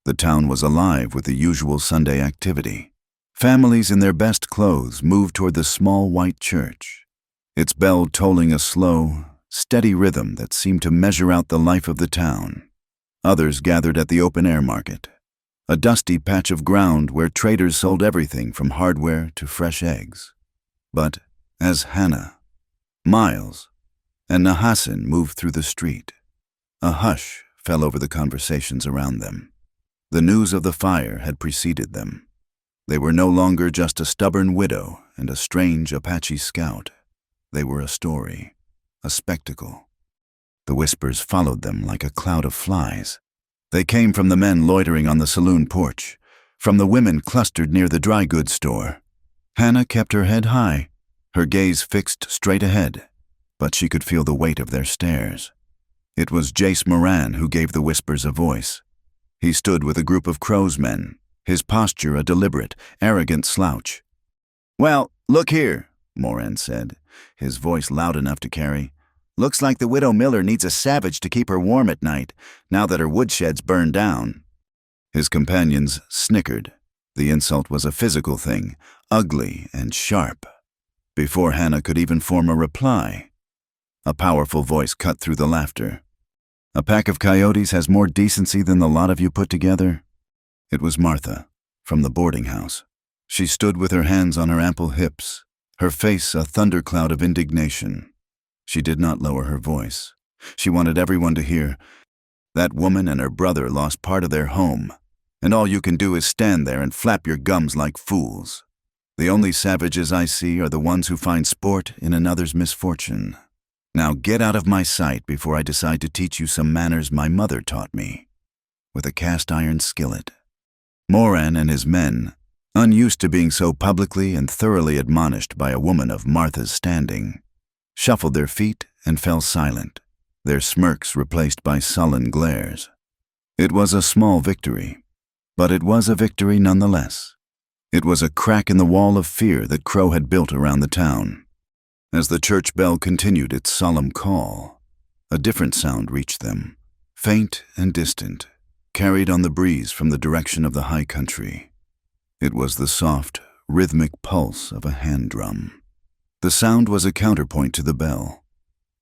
The town was alive with the usual Sunday activity. Families in their best clothes moved toward the small white church, its bell tolling a slow, steady rhythm that seemed to measure out the life of the town. Others gathered at the open-air market, a dusty patch of ground where traders sold everything from hardware to fresh eggs. But as Hannah, Miles, and Nahassin moved through the street, a hush fell over the conversations around them. The news of the fire had preceded them. They were no longer just a stubborn widow and a strange Apache scout. They were a story, a spectacle. The whispers followed them like a cloud of flies. They came from the men loitering on the saloon porch, from the women clustered near the dry goods store. Hannah kept her head high, her gaze fixed straight ahead, but she could feel the weight of their stares. It was Jace Moran who gave the whispers a voice. He stood with a group of Crow's men, his posture a deliberate, arrogant slouch. "Well, look here," Moran said, his voice loud enough to carry. "Looks like the widow Miller needs a savage to keep her warm at night, now that her woodshed's burned down." His companions snickered. The insult was a physical thing, ugly and sharp. Before Hannah could even form a reply, a powerful voice cut through the laughter. "A pack of coyotes has more decency than the lot of you put together." It was Martha, from the boarding house. She stood with her hands on her ample hips, her face a thundercloud of indignation. She did not lower her voice. She wanted everyone to hear. "That woman and her brother lost part of their home, and all you can do is stand there and flap your gums like fools. The only savages I see are the ones who find sport in another's misfortune. Now get out of my sight before I decide to teach you some manners my mother taught me," with a cast-iron skillet. Moran and his men, unused to being so publicly and thoroughly admonished by a woman of Martha's standing, shuffled their feet and fell silent, their smirks replaced by sullen glares. It was a small victory, but it was a victory nonetheless. It was a crack in the wall of fear that Crow had built around the town. As the church bell continued its solemn call, a different sound reached them, faint and distant, carried on the breeze from the direction of the high country. It was the soft, rhythmic pulse of a hand drum. The sound was a counterpoint to the bell,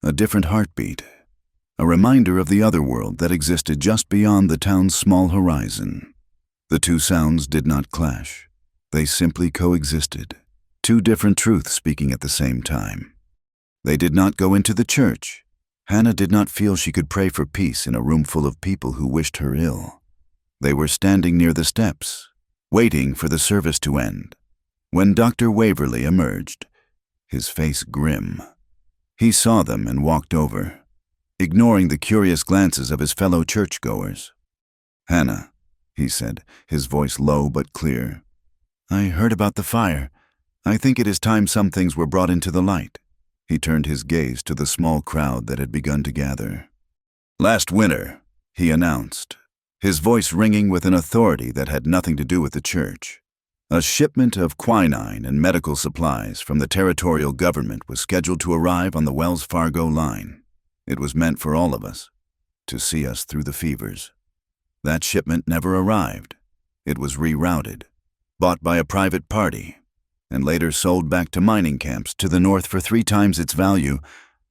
a different heartbeat, a reminder of the other world that existed just beyond the town's small horizon. The two sounds did not clash. They simply coexisted, two different truths speaking at the same time. They did not go into the church. Hannah did not feel she could pray for peace in a room full of people who wished her ill. They were standing near the steps, waiting for the service to end, when Dr. Waverly emerged, his face grim. He saw them and walked over, ignoring the curious glances of his fellow churchgoers. "Hannah," he said, his voice low but clear, "I heard about the fire. I think it is time some things were brought into the light." He turned his gaze to the small crowd that had begun to gather. "Last winter," he announced, his voice ringing with an authority that had nothing to do with the church, a shipment of quinine and medical supplies from the territorial government was scheduled to arrive on the Wells Fargo line. It was meant for all of us, to see us through the fevers. That shipment never arrived. It was rerouted, bought by a private party, and later sold back to mining camps to the north for 3 times its value.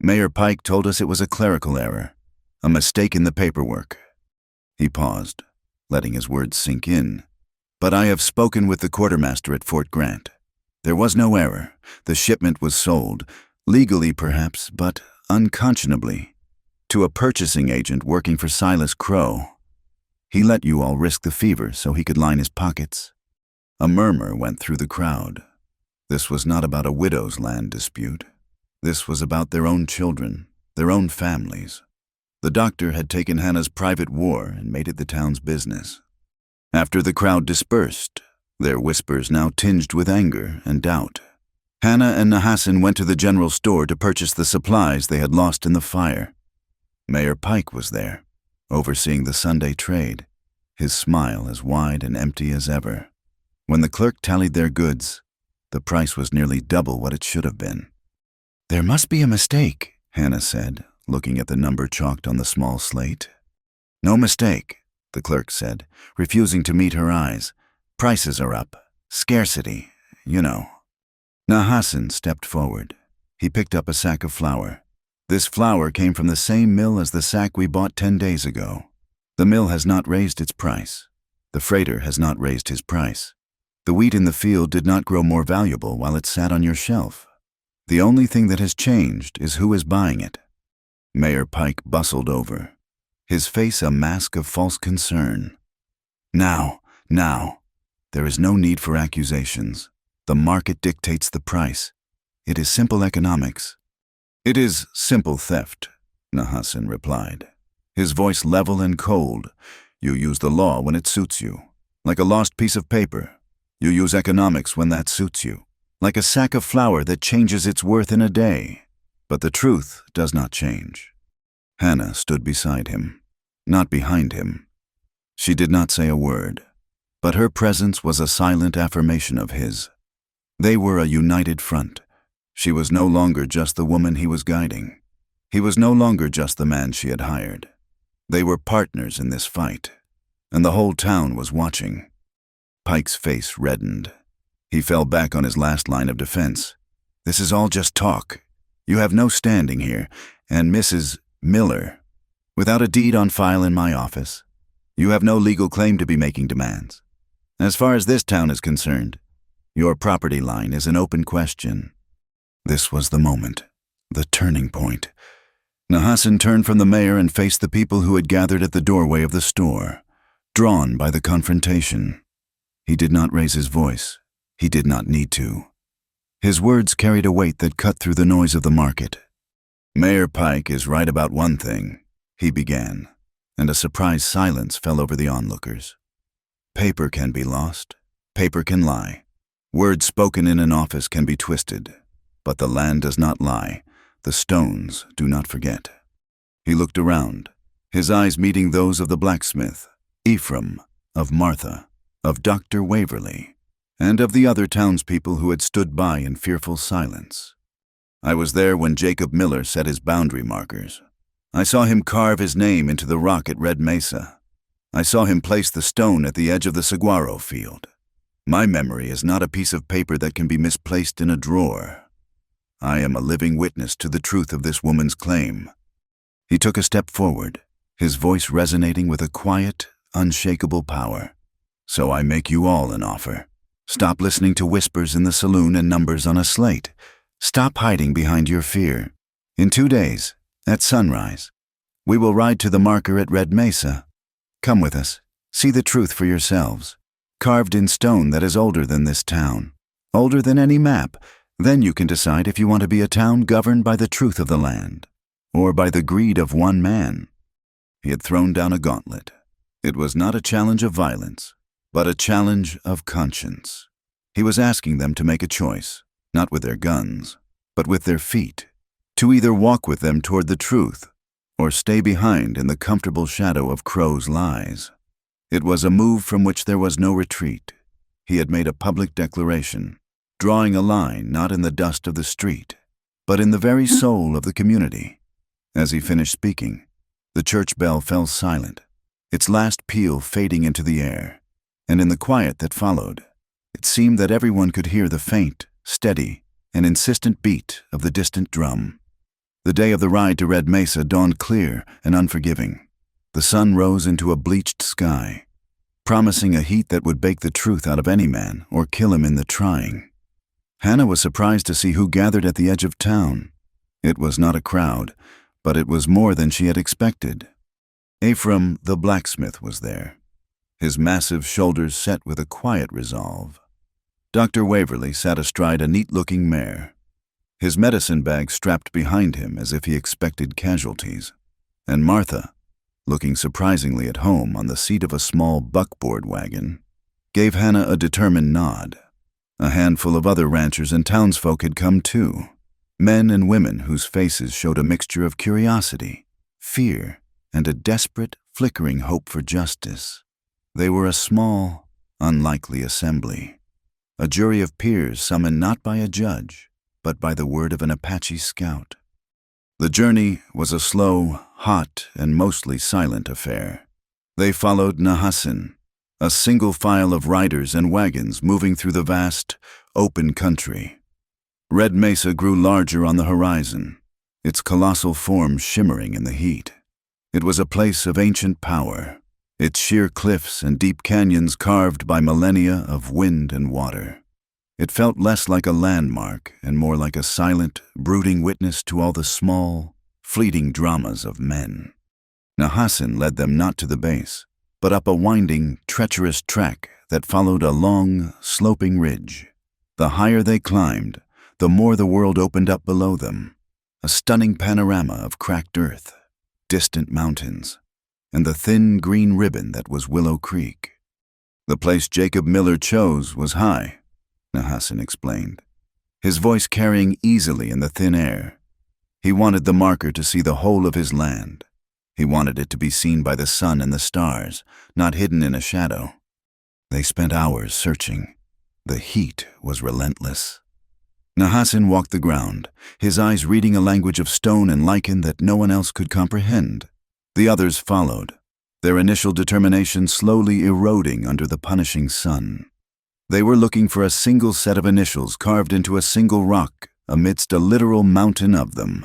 Mayor Pike told us it was a clerical error, a mistake in the paperwork. He paused, letting his words sink in. "But I have spoken with the quartermaster at Fort Grant. There was no error. The shipment was sold, legally perhaps, but unconscionably, to a purchasing agent working for Silas Crow. He let you all risk the fever so he could line his pockets." A murmur went through the crowd. This was not about a widow's land dispute. This was about their own children, their own families. The doctor had taken Hannah's private war and made it the town's business. After the crowd dispersed, their whispers now tinged with anger and doubt, Hannah and Nahassan went to the general store to purchase the supplies they had lost in the fire. Mayor Pike was there, overseeing the Sunday trade, his smile as wide and empty as ever. When the clerk tallied their goods, the price was nearly double what it should have been. "There must be a mistake," Hannah said, looking at the number chalked on the small slate. "No mistake," the clerk said, refusing to meet her eyes. "Prices are up. Scarcity, you know." Nahassan stepped forward. He picked up a sack of flour. "This flour came from the same mill as the sack we bought 10 days ago. The mill has not raised its price. The freighter has not raised his price. The wheat in the field did not grow more valuable while it sat on your shelf. The only thing that has changed is who is buying it." Mayor Pike bustled over, his face a mask of false concern. Now, there is no need for accusations. The market dictates the price. It is simple economics." "It is simple theft," Nahassan replied, his voice level and cold. "You use the law when it suits you, like a lost piece of paper. You use economics when that suits you, like a sack of flour that changes its worth in a day. But the truth does not change." Hannah stood beside him, not behind him. She did not say a word, but her presence was a silent affirmation of his. They were a united front. She was no longer just the woman he was guiding. He was no longer just the man she had hired. They were partners in this fight, and the whole town was watching. Pike's face reddened. He fell back on his last line of defense. "This is all just talk. You have no standing here, and Mrs. Miller, without a deed on file in my office, you have no legal claim to be making demands. As far as this town is concerned, your property line is an open question." This was the moment, the turning point. Nahassan turned from the mayor and faced the people who had gathered at the doorway of the store, drawn by the confrontation. He did not raise his voice. He did not need to. His words carried a weight that cut through the noise of the market. "Mayor Pike is right about one thing," he began, and a surprised silence fell over the onlookers. "Paper can be lost. Paper can lie. Words spoken in an office can be twisted. But the land does not lie. The stones do not forget." He looked around, his eyes meeting those of the blacksmith, Ephraim, of Martha, of Dr. Waverly, and of the other townspeople who had stood by in fearful silence. "I was there when Jacob Miller set his boundary markers. I saw him carve his name into the rock at Red Mesa. I saw him place the stone at the edge of the saguaro field. My memory is not a piece of paper that can be misplaced in a drawer. I am a living witness to the truth of this woman's claim." He took a step forward, his voice resonating with a quiet, unshakable power. "So I make you all an offer. Stop listening to whispers in the saloon and numbers on a slate. Stop hiding behind your fear. In 2 days, At sunrise, we will ride to the marker at Red Mesa. Come with us. See the truth for yourselves. Carved in stone that is older than this town. Older than any map. Then you can decide if you want to be a town governed by the truth of the land, or by the greed of one man. He had thrown down a gauntlet. It was not a challenge of violence, but a challenge of conscience. He was asking them to make a choice, not with their guns, but with their feet, to either walk with them toward the truth, or stay behind in the comfortable shadow of Crow's lies. It was a move from which there was no retreat. He had made a public declaration, drawing a line not in the dust of the street, but in the very soul of the community. As he finished speaking, the church bell fell silent, its last peal fading into the air, and in the quiet that followed, it seemed that everyone could hear the faint, steady, and insistent beat of the distant drum. The day of the ride to Red Mesa dawned clear and unforgiving. The sun rose into a bleached sky, promising a heat that would bake the truth out of any man or kill him in the trying. Hannah was surprised to see who gathered at the edge of town. It was not a crowd, but it was more than she had expected. Ephraim the blacksmith was there, his massive shoulders set with a quiet resolve. Dr. Waverly sat astride a neat-looking mare, his medicine bag strapped behind him as if he expected casualties, and Martha, looking surprisingly at home on the seat of a small buckboard wagon, gave Hannah a determined nod. A handful of other ranchers and townsfolk had come too, men and women whose faces showed a mixture of curiosity, fear, and a desperate, flickering hope for justice. They were a small, unlikely assembly, a jury of peers summoned not by a judge, but by the word of an Apache scout. The journey was a slow, hot, and mostly silent affair. They followed Nahassin, a single file of riders and wagons moving through the vast, open country. Red Mesa grew larger on the horizon, its colossal form shimmering in the heat. It was a place of ancient power, its sheer cliffs and deep canyons carved by millennia of wind and water. It felt less like a landmark and more like a silent, brooding witness to all the small, fleeting dramas of men. Nahassin led them not to the base, but up a winding, treacherous track that followed a long, sloping ridge. The higher they climbed, the more the world opened up below them, a stunning panorama of cracked earth, distant mountains, and the thin green ribbon that was Willow Creek. The place Jacob Miller chose was high, Nahassin explained, his voice carrying easily in the thin air. He wanted the marker to see the whole of his land. He wanted it to be seen by the sun and the stars, not hidden in a shadow. They spent hours searching. The heat was relentless. Nahassin walked the ground, his eyes reading a language of stone and lichen that no one else could comprehend. The others followed, their initial determination slowly eroding under the punishing sun. They were looking for a single set of initials carved into a single rock amidst a literal mountain of them.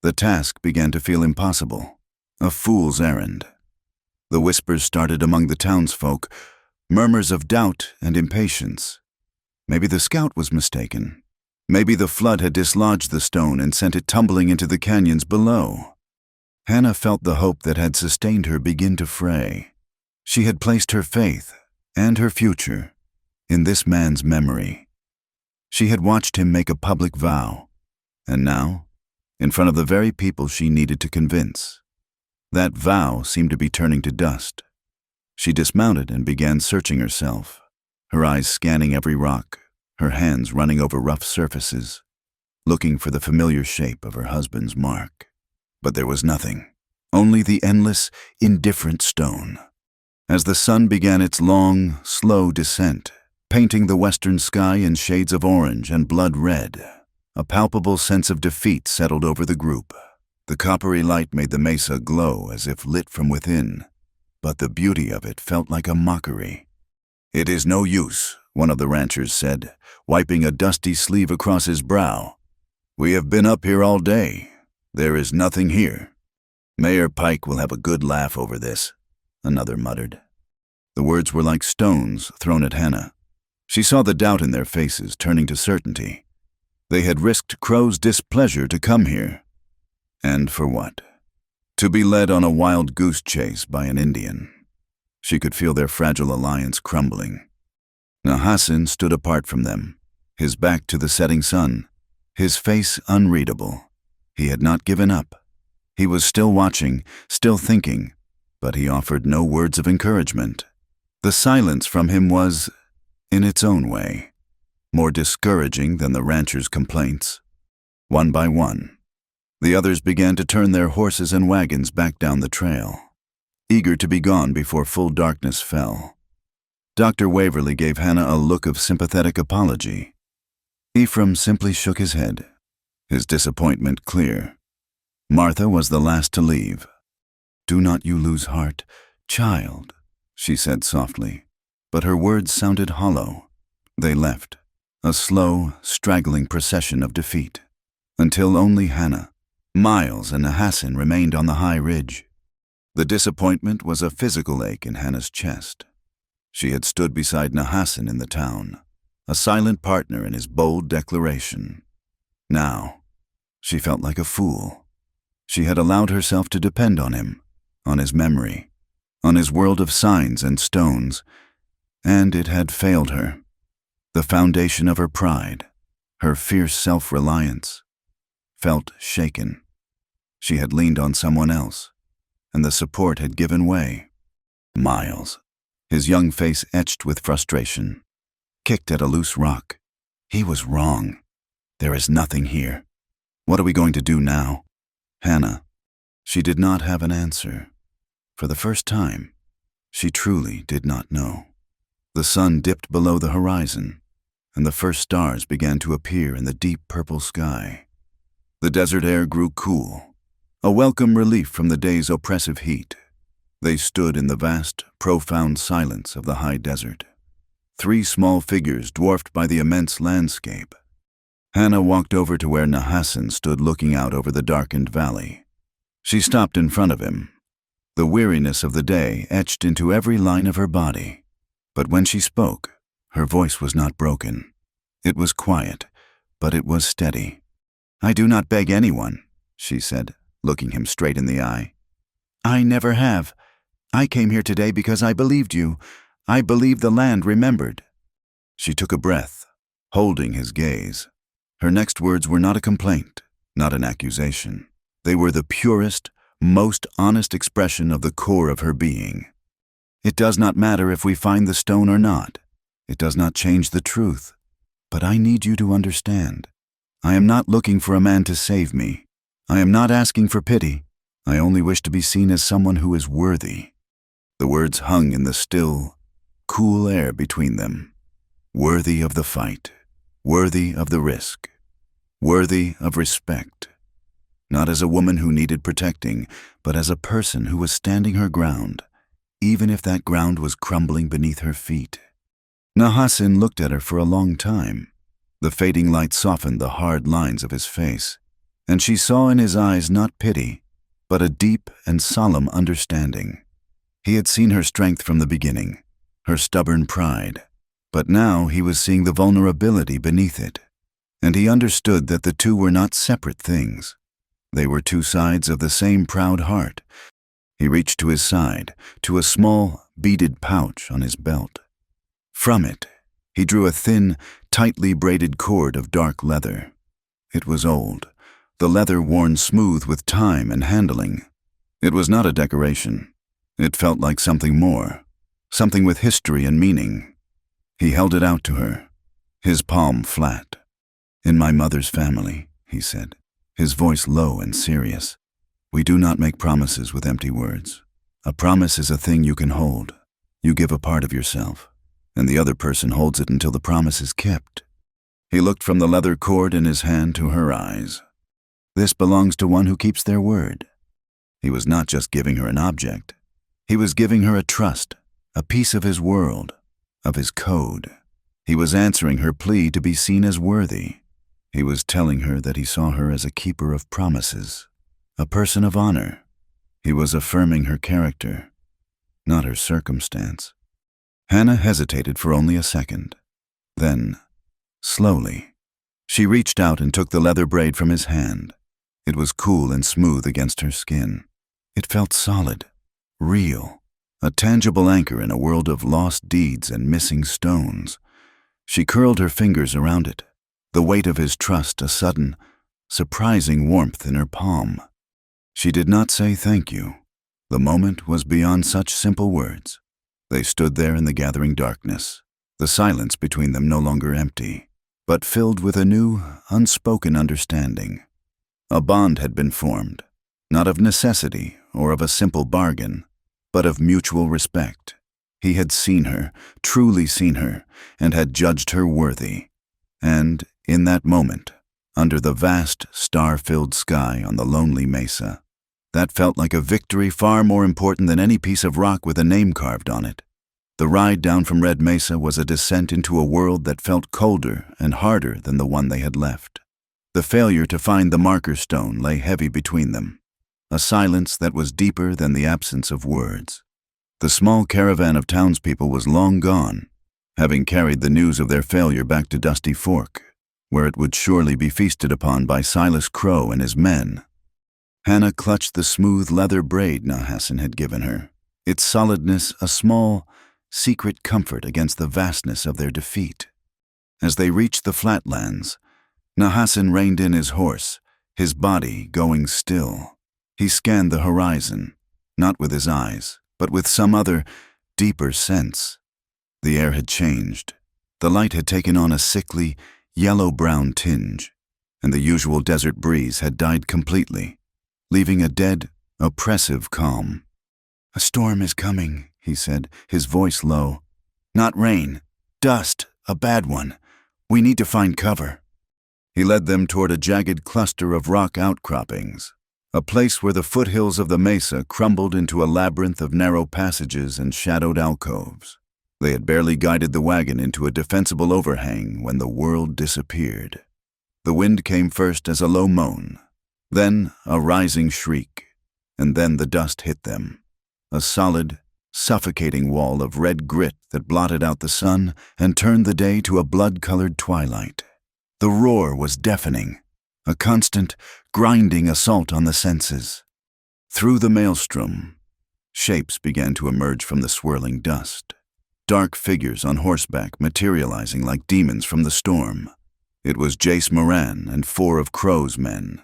The task began to feel impossible. A fool's errand. The whispers started among the townsfolk, murmurs of doubt and impatience. Maybe the scout was mistaken. Maybe the flood had dislodged the stone and sent it tumbling into the canyons below. Hannah felt the hope that had sustained her begin to fray. She had placed her faith and her future in this man's memory. She had watched him make a public vow, and now, in front of the very people she needed to convince, that vow seemed to be turning to dust. She dismounted and began searching herself, her eyes scanning every rock, her hands running over rough surfaces, looking for the familiar shape of her husband's mark. But there was nothing, only the endless, indifferent stone. As the sun began its long, slow descent, painting the western sky in shades of orange and blood red, a palpable sense of defeat settled over the group. The coppery light made the mesa glow as if lit from within, but the beauty of it felt like a mockery. "It is no use," one of the ranchers said, wiping a dusty sleeve across his brow. "We have been up here all day. There is nothing here. Mayor Pike will have a good laugh over this," another muttered. The words were like stones thrown at Hannah. She saw the doubt in their faces turning to certainty. They had risked Crow's displeasure to come here. And for what? To be led on a wild goose chase by an Indian. She could feel their fragile alliance crumbling. Nahassin stood apart from them, his back to the setting sun, his face unreadable. He had not given up. He was still watching, still thinking, but he offered no words of encouragement. The silence from him was, in its own way, more discouraging than the rancher's complaints. One by one, the others began to turn their horses and wagons back down the trail, eager to be gone before full darkness fell. Dr. Waverly gave Hannah a look of sympathetic apology. Ephraim simply shook his head, his disappointment clear. Martha was the last to leave. "Do not you lose heart, child," she said softly, but her words sounded hollow. They left, a slow, straggling procession of defeat, until only Hannah, Miles, and Nahassin remained on the high ridge. The disappointment was a physical ache in Hannah's chest. She had stood beside Nahassin in the town, a silent partner in his bold declaration. Now, she felt like a fool. She had allowed herself to depend on him, on his memory, on his world of signs and stones, and it had failed her. The foundation of her pride, her fierce self-reliance, felt shaken. She had leaned on someone else, and the support had given way. Miles, his young face etched with frustration, kicked at a loose rock. He was wrong. There is nothing here. What are we going to do now? Hannah. She did not have an answer. For the first time, she truly did not know. The sun dipped below the horizon, and the first stars began to appear in the deep purple sky. The desert air grew cool, a welcome relief from the day's oppressive heat. They stood in the vast, profound silence of the high desert, three small figures dwarfed by the immense landscape. Hannah walked over to where Nahassin stood looking out over the darkened valley. She stopped in front of him, the weariness of the day etched into every line of her body. But when she spoke, her voice was not broken. It was quiet, but it was steady. "I do not beg anyone," she said, looking him straight in the eye. "I never have. I came here today because I believed you. I believed the land remembered." She took a breath, holding his gaze. Her next words were not a complaint, not an accusation. They were the purest, most honest expression of the core of her being. "It does not matter if we find the stone or not. It does not change the truth. But I need you to understand. I am not looking for a man to save me. I am not asking for pity. I only wish to be seen as someone who is worthy." The words hung in the still, cool air between them. Worthy of the fight, worthy of the risk, worthy of respect. Not as a woman who needed protecting, but as a person who was standing her ground, even if that ground was crumbling beneath her feet. Nahassin looked at her for a long time. The fading light softened the hard lines of his face, and she saw in his eyes not pity, but a deep and solemn understanding. He had seen her strength from the beginning, her stubborn pride, but now he was seeing the vulnerability beneath it, and he understood that the two were not separate things. They were two sides of the same proud heart. He reached to his side, to a small, beaded pouch on his belt. From it, he drew a thin, tightly braided cord of dark leather. It was old, the leather worn smooth with time and handling. It was not a decoration. It felt like something more, something with history and meaning. He held it out to her, his palm flat. "In my mother's family," he said, his voice low and serious, "we do not make promises with empty words. A promise is a thing you can hold. You give a part of yourself, and the other person holds it until the promise is kept." He looked from the leather cord in his hand to her eyes. "This belongs to one who keeps their word." He was not just giving her an object. He was giving her a trust, a piece of his world, of his code. He was answering her plea to be seen as worthy. He was telling her that he saw her as a keeper of promises, a person of honor. He was affirming her character, not her circumstance. Hannah hesitated for only a second. Then, slowly, she reached out and took the leather braid from his hand. It was cool and smooth against her skin. It felt solid, real, a tangible anchor in a world of lost deeds and missing stones. She curled her fingers around it, the weight of his trust a sudden, surprising warmth in her palm. She did not say thank you. The moment was beyond such simple words. They stood there in the gathering darkness, the silence between them no longer empty, but filled with a new, unspoken understanding. A bond had been formed, not of necessity or of a simple bargain, but of mutual respect. He had seen her, truly seen her, and had judged her worthy. And, in that moment, under the vast, star-filled sky on the lonely mesa, that felt like a victory far more important than any piece of rock with a name carved on it. The ride down from Red Mesa was a descent into a world that felt colder and harder than the one they had left. The failure to find the marker stone lay heavy between them, a silence that was deeper than the absence of words. The small caravan of townspeople was long gone, having carried the news of their failure back to Dusty Fork, where it would surely be feasted upon by Silas Crow and his men. Hannah clutched the smooth leather braid Nahassan had given her, its solidness a small, secret comfort against the vastness of their defeat. As they reached the flatlands, Nahassan reined in his horse, his body going still. He scanned the horizon, not with his eyes, but with some other, deeper sense. The air had changed. The light had taken on a sickly, yellow-brown tinge, and the usual desert breeze had died completely, leaving a dead, oppressive calm. "A storm is coming," he said, his voice low. "Not rain. Dust, a bad one. We need to find cover." He led them toward a jagged cluster of rock outcroppings, a place where the foothills of the mesa crumbled into a labyrinth of narrow passages and shadowed alcoves. They had barely guided the wagon into a defensible overhang when the world disappeared. The wind came first as a low moan, then a rising shriek, and then the dust hit them, a solid, suffocating wall of red grit that blotted out the sun and turned the day to a blood-colored twilight. The roar was deafening, a constant, grinding assault on the senses. Through the maelstrom, shapes began to emerge from the swirling dust, dark figures on horseback materializing like demons from the storm. It was Jace Moran and 4 of Crow's men.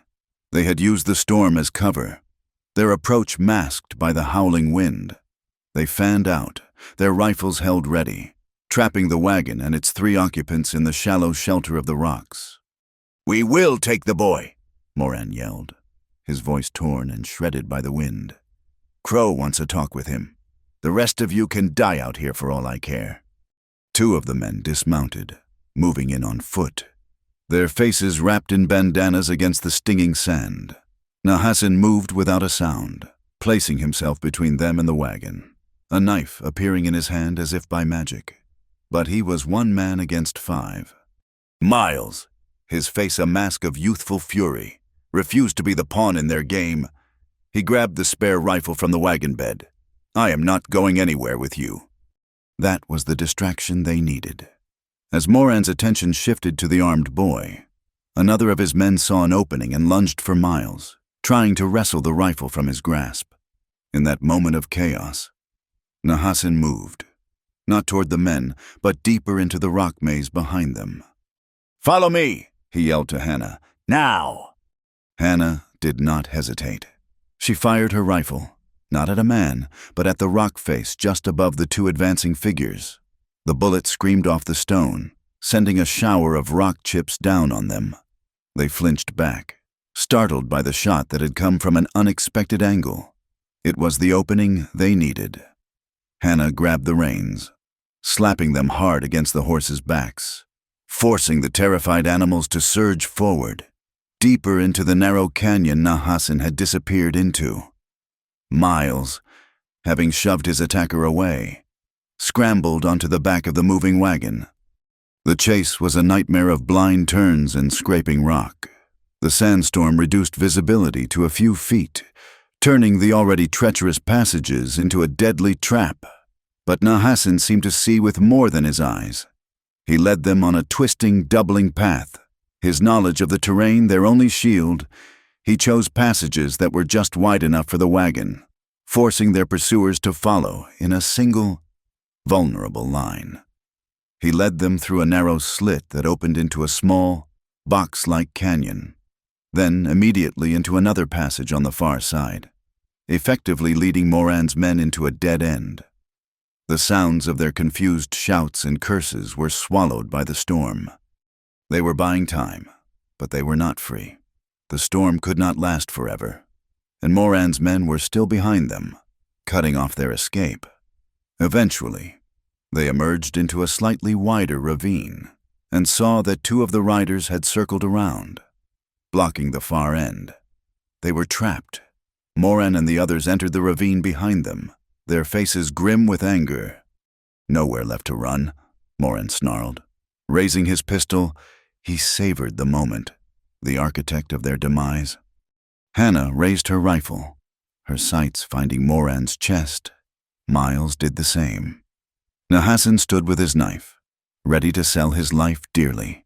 They had used the storm as cover, their approach masked by the howling wind. They fanned out, their rifles held ready, trapping the wagon and its 3 occupants in the shallow shelter of the rocks. "We will take the boy," Moran yelled, his voice torn and shredded by the wind. "Crow wants a talk with him. The rest of you can die out here for all I care." 2 of the men dismounted, moving in on foot, their faces wrapped in bandanas against the stinging sand. Nahassan moved without a sound, placing himself between them and the wagon, a knife appearing in his hand as if by magic. But he was 1 man against 5. Miles, his face a mask of youthful fury, refused to be the pawn in their game. He grabbed the spare rifle from the wagon bed. "I am not going anywhere with you." That was the distraction they needed. As Moran's attention shifted to the armed boy, another of his men saw an opening and lunged for Miles, trying to wrestle the rifle from his grasp. In that moment of chaos, Nahassan moved, not toward the men, but deeper into the rock maze behind them. "Follow me," he yelled to Hannah. "Now!" Hannah did not hesitate. She fired her rifle, not at a man, but at the rock face just above the 2 advancing figures. The bullet screamed off the stone, sending a shower of rock chips down on them. They flinched back, startled by the shot that had come from an unexpected angle. It was the opening they needed. Hannah grabbed the reins, slapping them hard against the horses' backs, forcing the terrified animals to surge forward, deeper into the narrow canyon Nahassan had disappeared into. Miles, having shoved his attacker away, scrambled onto the back of the moving wagon. The chase was a nightmare of blind turns and scraping rock. The sandstorm reduced visibility to a few feet, turning the already treacherous passages into a deadly trap. But Nahassan seemed to see with more than his eyes. He led them on a twisting, doubling path, his knowledge of the terrain their only shield, He chose passages that were just wide enough for the wagon, forcing their pursuers to follow in a single, vulnerable line. He led them through a narrow slit that opened into a small, box-like canyon, then immediately into another passage on the far side, effectively leading Moran's men into a dead end. The sounds of their confused shouts and curses were swallowed by the storm. They were buying time, but they were not free. The storm could not last forever, and Moran's men were still behind them, cutting off their escape. Eventually, they emerged into a slightly wider ravine and saw that two of the riders had circled around, blocking the far end. They were trapped. Moran and the others entered the ravine behind them, their faces grim with anger. "Nowhere left to run," Moran snarled. Raising his pistol, he savored the moment, the architect of their demise. Hannah raised her rifle, her sights finding Moran's chest. Miles did the same. Nahassan stood with his knife, ready to sell his life dearly.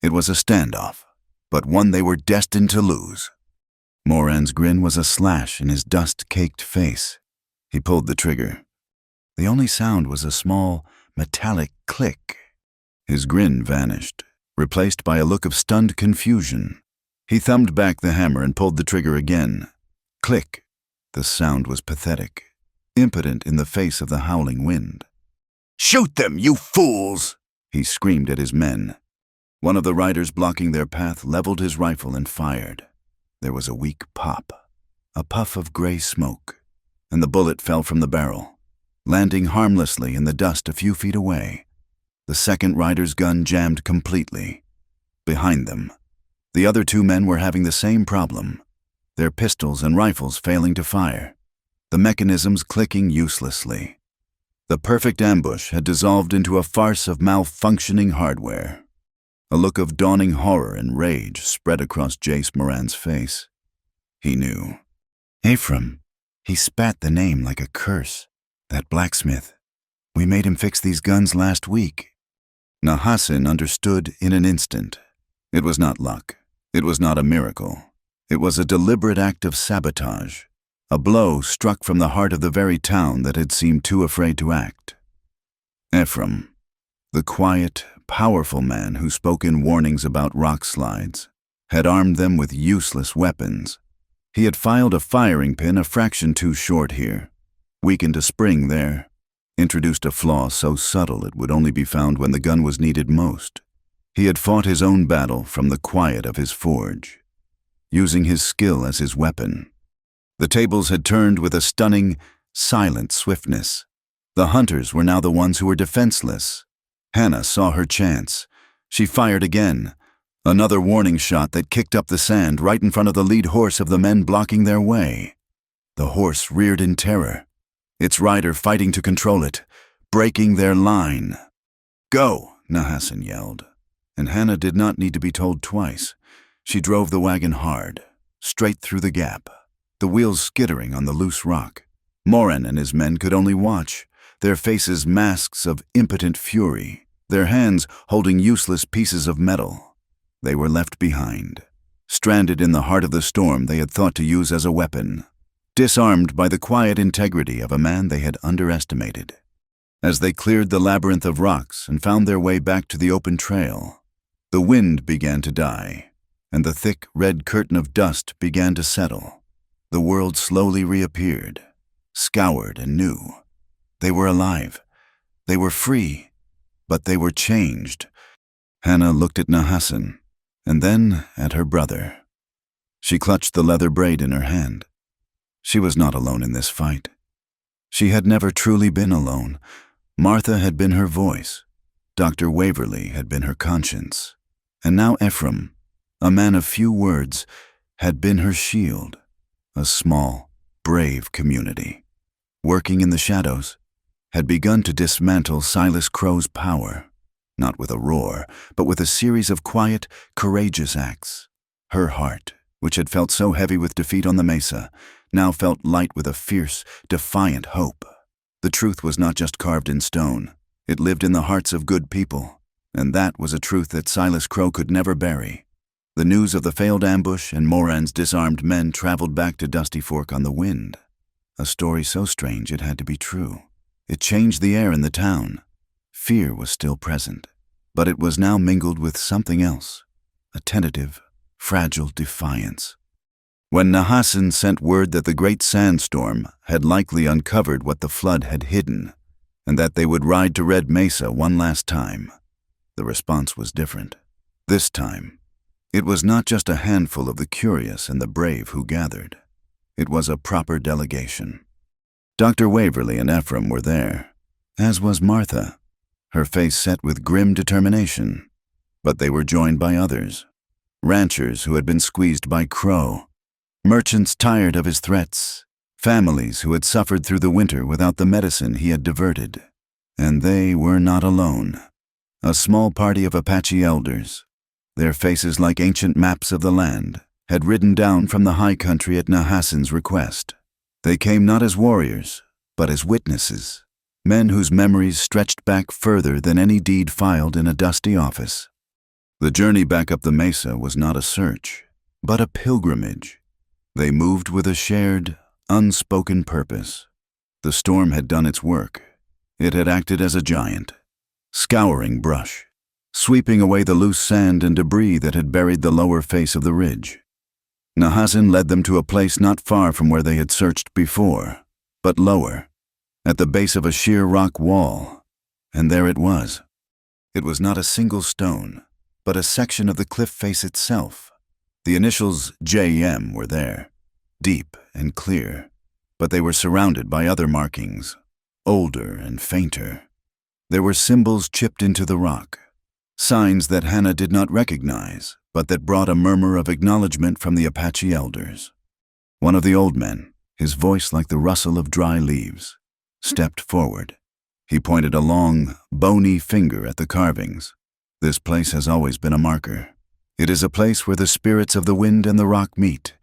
It was a standoff, but one they were destined to lose. Moran's grin was a slash in his dust-caked face. He pulled the trigger. The only sound was a small, metallic click. His grin vanished, replaced by a look of stunned confusion. He thumbed back the hammer and pulled the trigger again. Click. The sound was pathetic, impotent in the face of the howling wind. "Shoot them, you fools!" he screamed at his men. One of the riders blocking their path leveled his rifle and fired. There was a weak pop, a puff of gray smoke, and the bullet fell from the barrel, landing harmlessly in the dust a few feet away. The second rider's gun jammed completely. Behind them, the other two men were having the same problem, their pistols and rifles failing to fire, the mechanisms clicking uselessly. The perfect ambush had dissolved into a farce of malfunctioning hardware. A look of dawning horror and rage spread across Jace Moran's face. He knew. Ephraim. He spat the name like a curse. That blacksmith. We made him fix these guns last week. Nahassan understood in an instant. It was not luck. It was not a miracle. It was a deliberate act of sabotage. A blow struck from the heart of the very town that had seemed too afraid to act. Ephraim, the quiet, powerful man who spoke in warnings about rock slides, had armed them with useless weapons. He had filed a firing pin a fraction too short here, weakened a spring there, introduced a flaw so subtle it would only be found when the gun was needed most. He had fought his own battle from the quiet of his forge, using his skill as his weapon. The tables had turned with a stunning, silent swiftness. The hunters were now the ones who were defenseless. Hannah saw her chance. She fired again. Another warning shot that kicked up the sand right in front of the lead horse of the men blocking their way. The horse reared in terror, its rider fighting to control it, breaking their line. "Go!" Nahassan yelled. And Hannah did not need to be told twice. She drove the wagon hard, straight through the gap, the wheels skittering on the loose rock. Moran and his men could only watch, their faces masks of impotent fury, their hands holding useless pieces of metal. They were left behind, stranded in the heart of the storm they had thought to use as a weapon, disarmed by the quiet integrity of a man they had underestimated. As they cleared the labyrinth of rocks and found their way back to the open trail, the wind began to die, and the thick red curtain of dust began to settle. The world slowly reappeared, scoured and new. They were alive. They were free, but they were changed. Hannah looked at Nahassan, and then at her brother. She clutched the leather braid in her hand. She was not alone in this fight. She had never truly been alone. Martha had been her voice. Dr. Waverly had been her conscience. And now Ephraim, a man of few words, had been her shield. A small, brave community, working in the shadows, had begun to dismantle Silas Crow's power, not with a roar, but with a series of quiet, courageous acts. Her heart, which had felt so heavy with defeat on the mesa, now felt light with a fierce, defiant hope. The truth was not just carved in stone. It lived in the hearts of good people, and that was a truth that Silas Crow could never bury. The news of the failed ambush and Moran's disarmed men traveled back to Dusty Fork on the wind. A story so strange it had to be true. It changed the air in the town. Fear was still present, but it was now mingled with something else, a tentative, fragile defiance. When Nahasan sent word that the great sandstorm had likely uncovered what the flood had hidden, and that they would ride to Red Mesa one last time, the response was different. This time, it was not just a handful of the curious and the brave who gathered. It was a proper delegation. Dr. Waverly and Ephraim were there, as was Martha, her face set with grim determination. But they were joined by others, ranchers who had been squeezed by Crow, merchants tired of his threats, families who had suffered through the winter without the medicine he had diverted. And they were not alone. A small party of Apache elders, their faces like ancient maps of the land, had ridden down from the high country at Nahasan's request. They came not as warriors, but as witnesses, men whose memories stretched back further than any deed filed in a dusty office. The journey back up the mesa was not a search, but a pilgrimage. They moved with a shared, unspoken purpose. The storm had done its work. It had acted as a giant, scouring brush, sweeping away the loose sand and debris that had buried the lower face of the ridge. Nahasan led them to a place not far from where they had searched before, but lower, at the base of a sheer rock wall. And there it was. It was not a single stone, but a section of the cliff face itself. The initials JM were there, deep and clear, but they were surrounded by other markings, older and fainter. There were symbols chipped into the rock, signs that Hannah did not recognize, but that brought a murmur of acknowledgement from the Apache elders. One of the old men, his voice like the rustle of dry leaves, stepped forward. He pointed a long, bony finger at the carvings. This place has always been a marker. It is a place where the spirits of the wind and the rock meet.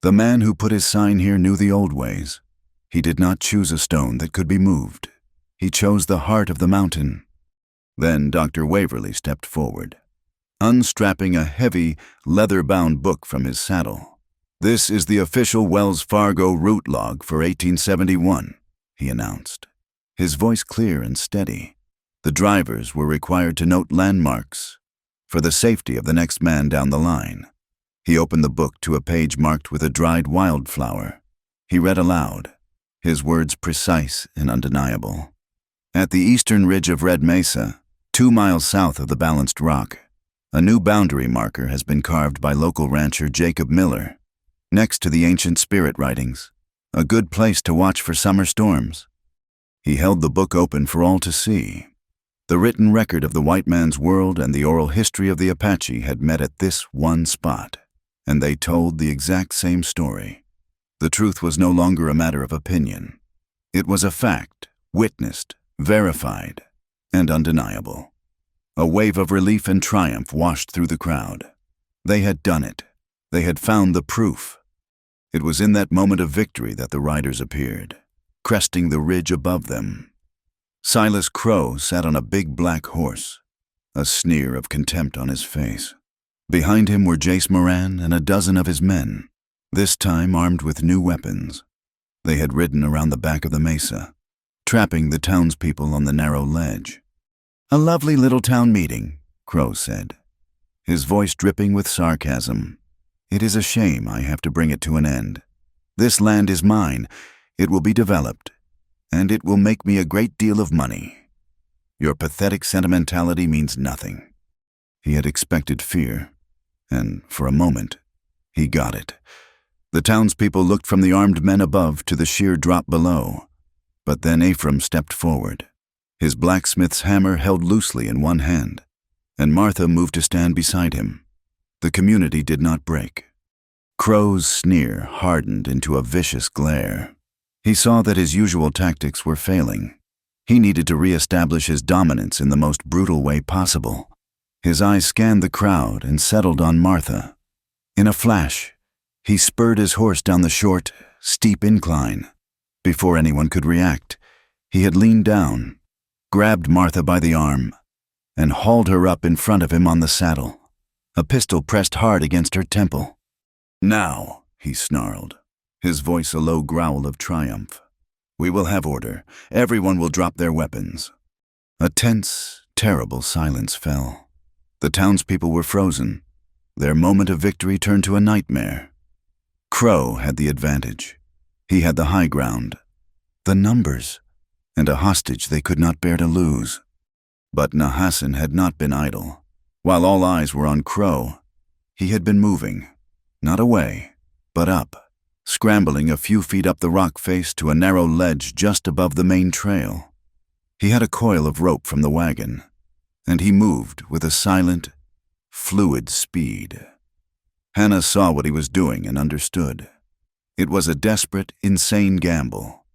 The man who put his sign here knew the old ways. He did not choose a stone that could be moved. He chose the heart of the mountain. Then Dr. Waverly stepped forward, unstrapping a heavy, leather-bound book from his saddle. "This is the official Wells Fargo route log for 1871, he announced, his voice clear and steady. The drivers were required to note landmarks for the safety of the next man down the line. He opened the book to a page marked with a dried wildflower. He read aloud, his words precise and undeniable. "At the eastern ridge of Red Mesa, 2 miles south of the balanced rock, a new boundary marker has been carved by local rancher Jacob Miller, next to the ancient spirit writings, a good place to watch for summer storms." He held the book open for all to see. The written record of the white man's world and the oral history of the Apache had met at this one spot, and they told the exact same story. The truth was no longer a matter of opinion. It was a fact, witnessed, verified, and undeniable. A wave of relief and triumph washed through the crowd. They had done it. They had found the proof. It was in that moment of victory that the riders appeared, cresting the ridge above them. Silas Crow sat on a big black horse, a sneer of contempt on his face. Behind him were Jace Moran and a dozen of his men, this time armed with new weapons. They had ridden around the back of the mesa, trapping the townspeople on the narrow ledge. "A lovely little town meeting," Crow said, his voice dripping with sarcasm. "It is a shame I have to bring it to an end. This land is mine. It will be developed, and it will make me a great deal of money. Your pathetic sentimentality means nothing." He had expected fear, and for a moment, he got it. The townspeople looked from the armed men above to the sheer drop below, but then Ephraim stepped forward, his blacksmith's hammer held loosely in one hand, and Martha moved to stand beside him. The community did not break. Crow's sneer hardened into a vicious glare. He saw that his usual tactics were failing. He needed to re-establish his dominance in the most brutal way possible. His eyes scanned the crowd and settled on Martha. In a flash, he spurred his horse down the short, steep incline. Before anyone could react, he had leaned down, grabbed Martha by the arm, and hauled her up in front of him on the saddle. a pistol pressed hard against her temple. "Now," he snarled, his voice a low growl of triumph. "We will have order. Everyone will drop their weapons." A tense, terrible silence fell. The townspeople were frozen. Their moment of victory turned to a nightmare. Crow had the advantage. He had the high ground, the numbers, and a hostage they could not bear to lose. But Nahassan had not been idle. While all eyes were on Crow, he had been moving, not away, but up, scrambling a few feet up the rock face to a narrow ledge just above the main trail. He had a coil of rope from the wagon, and he moved with a silent, fluid speed. Hannah saw what he was doing and understood. It was a desperate, insane gamble.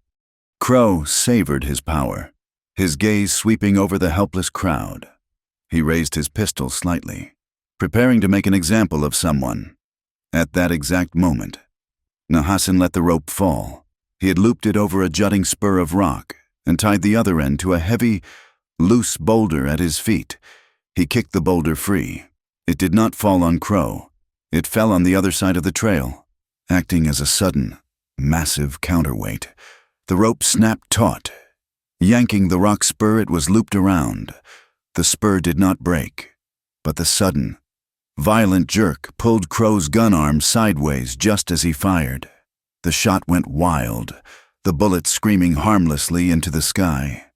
Crow savored his power, his gaze sweeping over the helpless crowd. He raised his pistol slightly, preparing to make an example of someone. At that exact moment, Nahassan let the rope fall. He had looped it over a jutting spur of rock and tied the other end to a heavy, loose boulder at his feet. He kicked the boulder free. It did not fall on Crow. It fell on the other side of the trail, acting as a sudden, massive counterweight. The rope snapped taut. Yanking the rock spur it was looped around. The spur did not break, but the sudden, violent jerk pulled Crow's gun arm sideways just as he fired. The shot went wild, the bullet screaming harmlessly into the sky.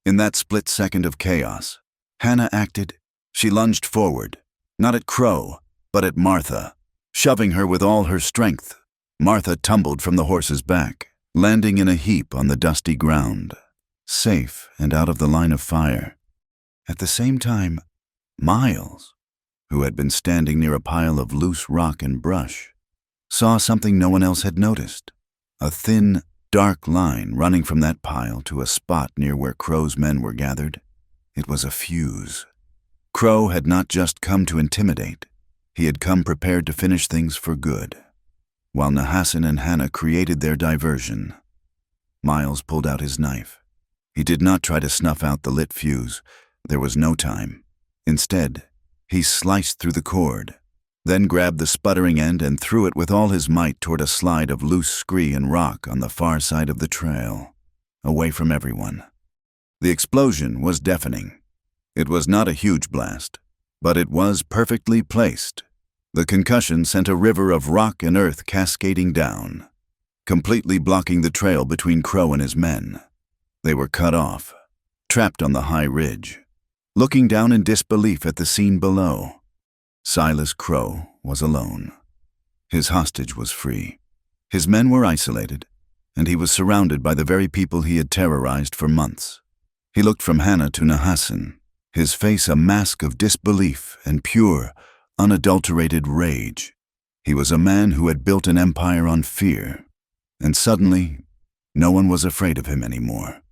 In that split second of chaos, Hannah acted. She lunged forward, not at Crow, but at Martha, shoving her with all her strength. Martha tumbled from the horse's back, landing in a heap on the dusty ground, safe and out of the line of fire. At the same time, Miles, who had been standing near a pile of loose rock and brush, saw something no one else had noticed. A thin, dark line running from that pile to a spot near where Crow's men were gathered. It was a fuse. Crow had not just come to intimidate. He had come prepared to finish things for good. While Nahassan and Hannah created their diversion, Miles pulled out his knife. He did not try to snuff out the lit fuse. There was no time. Instead, he sliced through the cord, then grabbed the sputtering end and threw it with all his might toward a slide of loose scree and rock on the far side of the trail, away from everyone. The explosion was deafening. It was not a huge blast, but it was perfectly placed. The concussion sent a river of rock and earth cascading down, completely blocking the trail between Crow and his men. They were cut off, trapped on the high ridge, looking down in disbelief at the scene below. Silas Crow was alone. His hostage was free. His men were isolated, and he was surrounded by the very people he had terrorized for months. He looked from Hannah to Nahassan, his face a mask of disbelief and pure, unadulterated rage. He was a man who had built an empire on fear, and suddenly, no one was afraid of him anymore.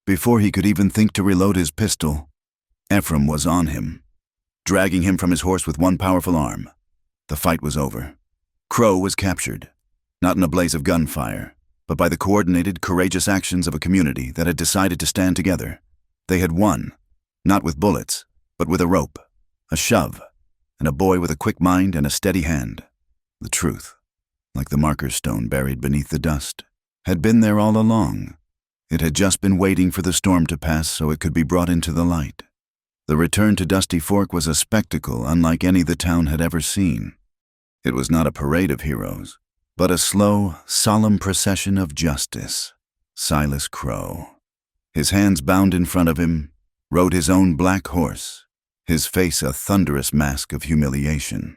Before he could even think to reload his pistol, Ephraim was on him, dragging him from his horse with one powerful arm. The fight was over. Crow was captured, not in a blaze of gunfire, but by the coordinated, courageous actions of a community that had decided to stand together. They had won, not with bullets, but with a rope, a shove, and a boy with a quick mind and a steady hand. The truth, like the marker stone buried beneath the dust, had been there all along. It had just been waiting for the storm to pass so it could be brought into the light. The return to Dusty Fork was a spectacle unlike any the town had ever seen. It was not a parade of heroes, but a slow, solemn procession of justice. Silas Crow, his hands bound in front of him, rode his own black horse, his face a thunderous mask of humiliation.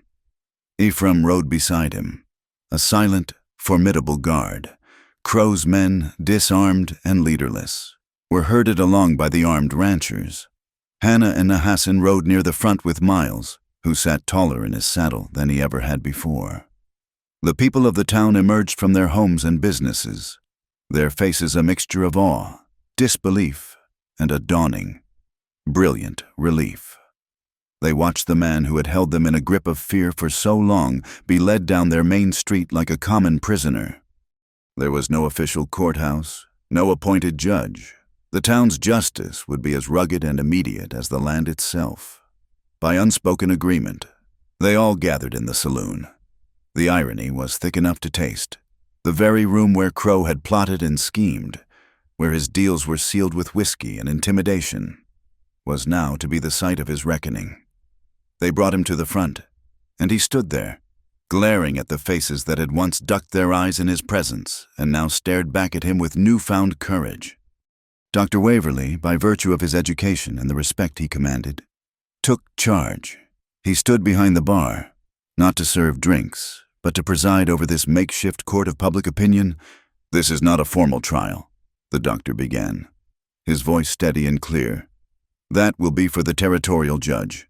Ephraim rode beside him, a silent, formidable guard. Crow's men, disarmed and leaderless, were herded along by the armed ranchers. Hannah and Nahassan rode near the front with Miles, who sat taller in his saddle than he ever had before. The people of the town emerged from their homes and businesses, their faces a mixture of awe, disbelief, and a dawning, brilliant relief. They watched the man who had held them in a grip of fear for so long be led down their main street like a common prisoner. There was no official courthouse, no appointed judge. The town's justice would be as rugged and immediate as the land itself. By unspoken agreement, They all gathered in the saloon. The irony was thick enough to taste. The very room where Crow had plotted and schemed, where his deals were sealed with whiskey and intimidation, was now to be the site of his reckoning. They brought him to the front, and he stood there, glaring at the faces that had once ducked their eyes in his presence and now stared back at him with newfound courage. Dr. Waverly, by virtue of his education and the respect he commanded, took charge. He stood behind the bar, not to serve drinks, but to preside over this makeshift court of public opinion. "This is not a formal trial," the doctor began, his voice steady and clear. "That will be for the territorial judge.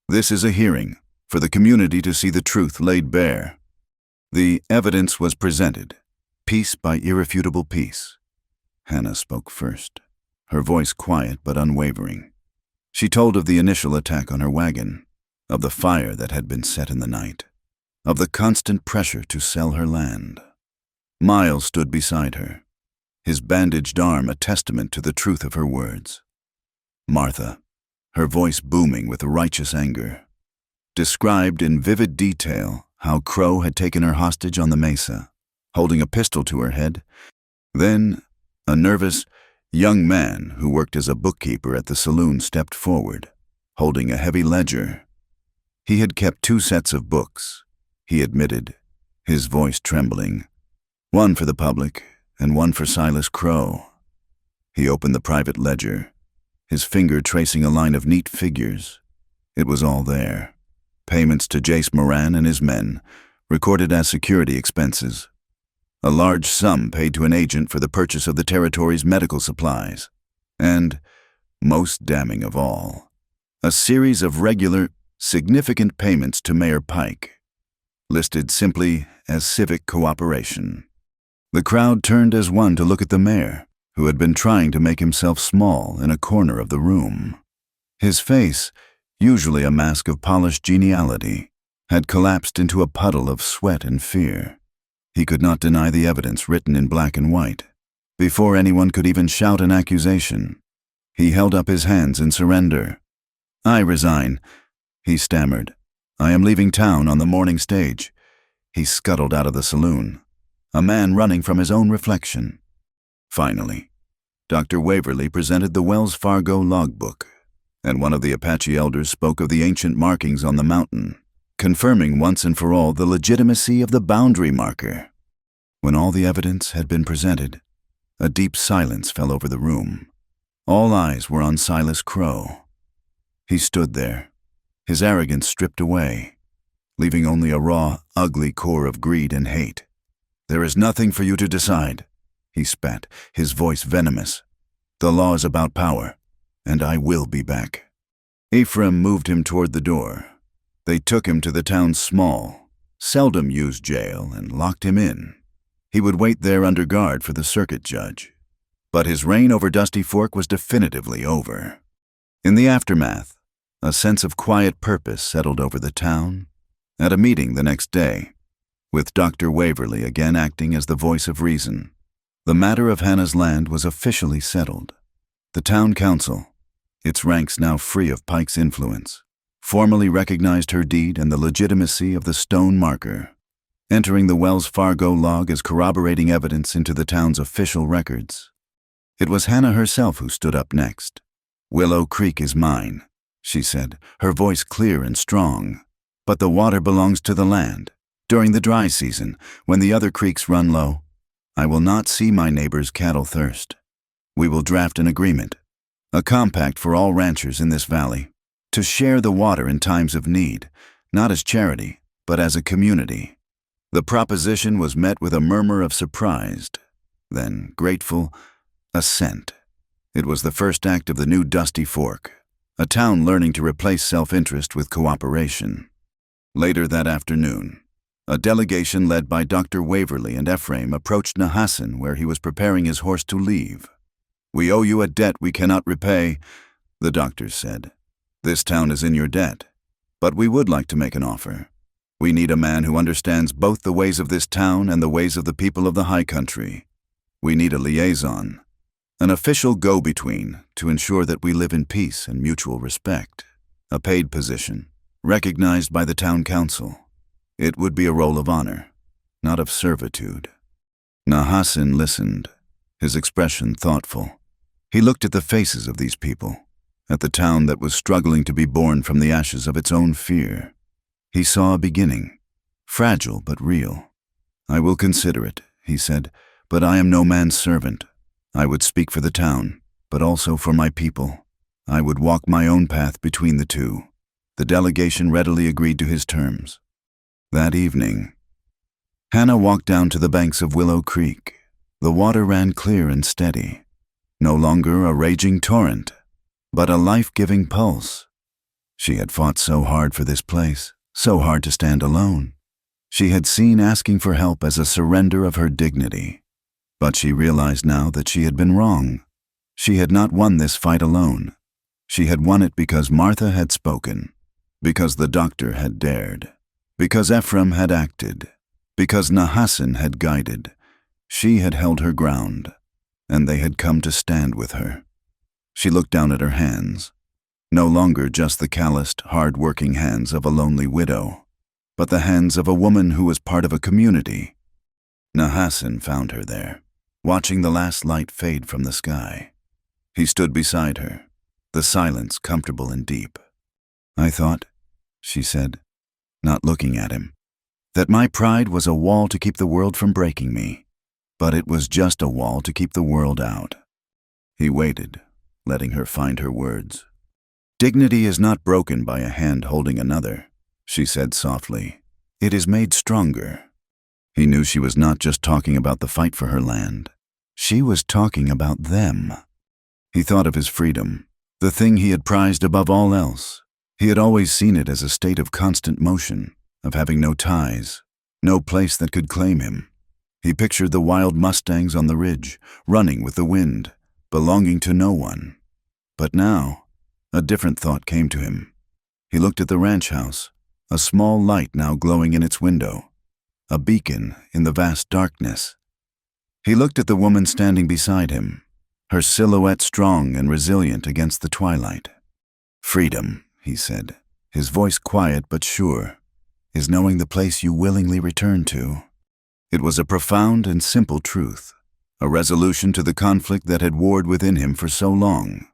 This is a hearing for the community to see the truth laid bare." The evidence was presented, piece by irrefutable piece. Hannah spoke first, her voice quiet but unwavering. She told of the initial attack on her wagon, of the fire that had been set in the night, of the constant pressure to sell her land. Miles stood beside her, his bandaged arm a testament to the truth of her words. Martha, her voice booming with righteous anger, described in vivid detail how Crow had taken her hostage on the mesa, holding a pistol to her head. Then, a nervous young man who worked as a bookkeeper at the saloon stepped forward, holding a heavy ledger. He had kept 2 sets of books, he admitted, his voice trembling, one for the public and one for Silas Crow. He opened the private ledger, his finger tracing a line of neat figures. It was all there. Payments to Jace Moran and his men, recorded as security expenses. A large sum paid to an agent for the purchase of the territory's medical supplies. And, most damning of all, a series of regular, significant payments to Mayor Pike, listed simply as civic cooperation. The crowd turned as one to look at the mayor, who had been trying to make himself small in a corner of the room. His face, usually a mask of polished geniality, had collapsed into a puddle of sweat and fear. He could not deny the evidence written in black and white. Before anyone could even shout an accusation, he held up his hands in surrender. "I resign," he stammered. "I am leaving town on the morning stage." He scuttled out of the saloon, a man running from his own reflection. Finally, Dr. Waverly presented the Wells Fargo logbook, and one of the Apache elders spoke of the ancient markings on the mountain, confirming once and for all the legitimacy of the boundary marker. When all the evidence had been presented, a deep silence fell over the room. All eyes were on Silas Crow. He stood there, his arrogance stripped away, leaving only a raw, ugly core of greed and hate. "There is nothing for you to decide," he spat, his voice venomous. "The law is about power, and I will be back." Ephraim moved him toward the door. They took him to the town's small, seldom used jail and locked him in. He would wait there under guard for the circuit judge. But his reign over Dusty Fork was definitively over. In the aftermath, a sense of quiet purpose settled over the town. At a meeting the next day, with Dr. Waverly again acting as the voice of reason, the matter of Hannah's land was officially settled. The town council, its ranks now free of Pike's influence, formally recognized her deed and the legitimacy of the stone marker, entering the Wells Fargo log as corroborating evidence into the town's official records. It was Hannah herself who stood up next. "Willow Creek is mine," she said, her voice clear and strong. "But the water belongs to the land. During the dry season, when the other creeks run low, I will not see my neighbors' cattle thirst. We will draft an agreement, a compact for all ranchers in this valley, to share the water in times of need, not as charity, but as a community." The proposition was met with a murmur of surprised, then grateful assent. It was the first act of the new Dusty Fork, a town learning to replace self-interest with cooperation. Later that afternoon, a delegation led by Dr. Waverly and Ephraim approached Nahassan where he was preparing his horse to leave. "We owe you a debt we cannot repay," the doctors said. "This town is in your debt, but we would like to make an offer. We need a man who understands both the ways of this town and the ways of the people of the high country. We need a liaison, an official go-between to ensure that we live in peace and mutual respect, a paid position, recognized by the town council. It would be a role of honor, not of servitude. Nahassin listened, his expression thoughtful. He looked at the faces of these people, at the town that was struggling to be born from the ashes of its own fear. He saw a beginning, fragile but real. "I will consider it," he said, "but I am no man's servant. I would speak for the town, but also for my people. I would walk my own path between the two." The delegation readily agreed to his terms. That evening, Hannah walked down to the banks of Willow Creek. The water ran clear and steady, no longer a raging torrent, but a life-giving pulse. She had fought so hard for this place, so hard to stand alone. She had seen asking for help as a surrender of her dignity, but she realized now that she had been wrong. She had not won this fight alone. She had won it because Martha had spoken, because the doctor had dared, because Ephraim had acted, because Nahassin had guided. She had held her ground, and they had come to stand with her. She looked down at her hands, no longer just the calloused, hard-working hands of a lonely widow, but the hands of a woman who was part of a community. Nahassin found her there, watching the last light fade from the sky. He stood beside her, the silence comfortable and deep. "I thought," she said, not looking at him, "that my pride was a wall to keep the world from breaking me, but it was just a wall to keep the world out." He waited, letting her find her words. "Dignity is not broken by a hand holding another," she said softly. "It is made stronger." He knew she was not just talking about the fight for her land. She was talking about them. He thought of his freedom, the thing he had prized above all else. He had always seen it as a state of constant motion, of having no ties, no place that could claim him. He pictured the wild mustangs on the ridge, running with the wind, belonging to no one. But now, a different thought came to him. He looked at the ranch house, a small light now glowing in its window, a beacon in the vast darkness. He looked at the woman standing beside him, her silhouette strong and resilient against the twilight. "Freedom," he said, his voice quiet but sure, "is knowing the place you willingly return to." It was a profound and simple truth, a resolution to the conflict that had warred within him for so long.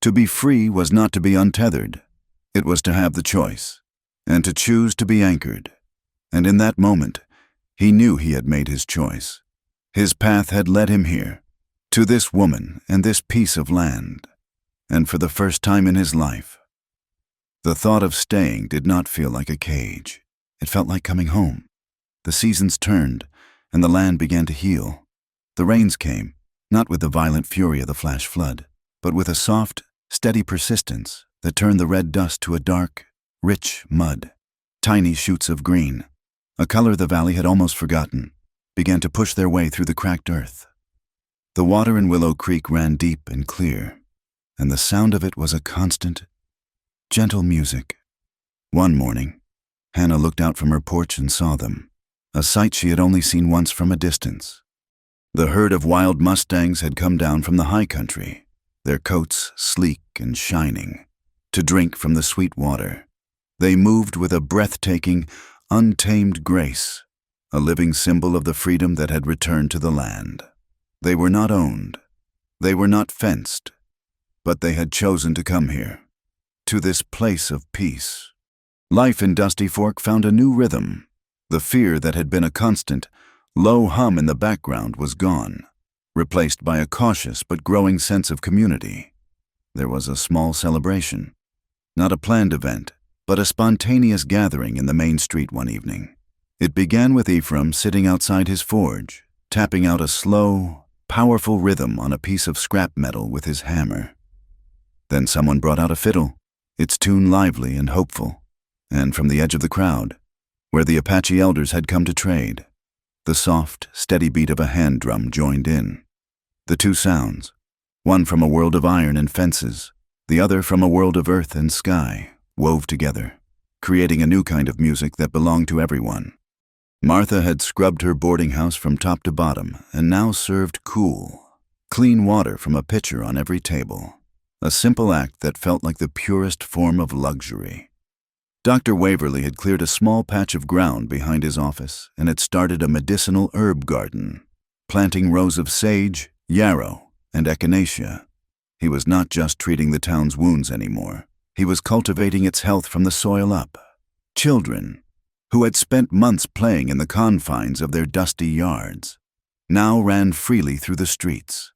To be free was not to be untethered. It was to have the choice, and to choose to be anchored. And in that moment, he knew he had made his choice. His path had led him here, to this woman and this piece of land. And for the first time in his life, the thought of staying did not feel like a cage. It felt like coming home. The seasons turned, and the land began to heal. The rains came, not with the violent fury of the flash flood, but with a soft, steady persistence that turned the red dust to a dark, rich mud. Tiny shoots of green, a color the valley had almost forgotten, began to push their way through the cracked earth. The water in Willow Creek ran deep and clear, and the sound of it was a constant, gentle music. One morning, Hannah looked out from her porch and saw them, a sight she had only seen once from a distance. The herd of wild mustangs had come down from the high country, their coats sleek and shining, to drink from the sweet water. They moved with a breathtaking, untamed grace, a living symbol of the freedom that had returned to the land. They were not owned, they were not fenced, but they had chosen to come here, to this place of peace. Life in Dusty Fork found a new rhythm. The fear that had been a constant, low hum in the background was gone, replaced by a cautious but growing sense of community. There was a small celebration, not a planned event, but a spontaneous gathering in the main street one evening. It began with Ephraim sitting outside his forge, tapping out a slow, powerful rhythm on a piece of scrap metal with his hammer. Then someone brought out a fiddle, its tune lively and hopeful, and from the edge of the crowd, where the Apache elders had come to trade, the soft, steady beat of a hand drum joined in. The two sounds, one from a world of iron and fences, the other from a world of earth and sky, wove together, creating a new kind of music that belonged to everyone. Martha had scrubbed her boarding house from top to bottom and now served cool, clean water from a pitcher on every table, a simple act that felt like the purest form of luxury. Dr. Waverly had cleared a small patch of ground behind his office and had started a medicinal herb garden, planting rows of sage, yarrow, and echinacea. He was not just treating the town's wounds anymore. He was cultivating its health from the soil up. Children, who had spent months playing in the confines of their dusty yards, now ran freely through the streets,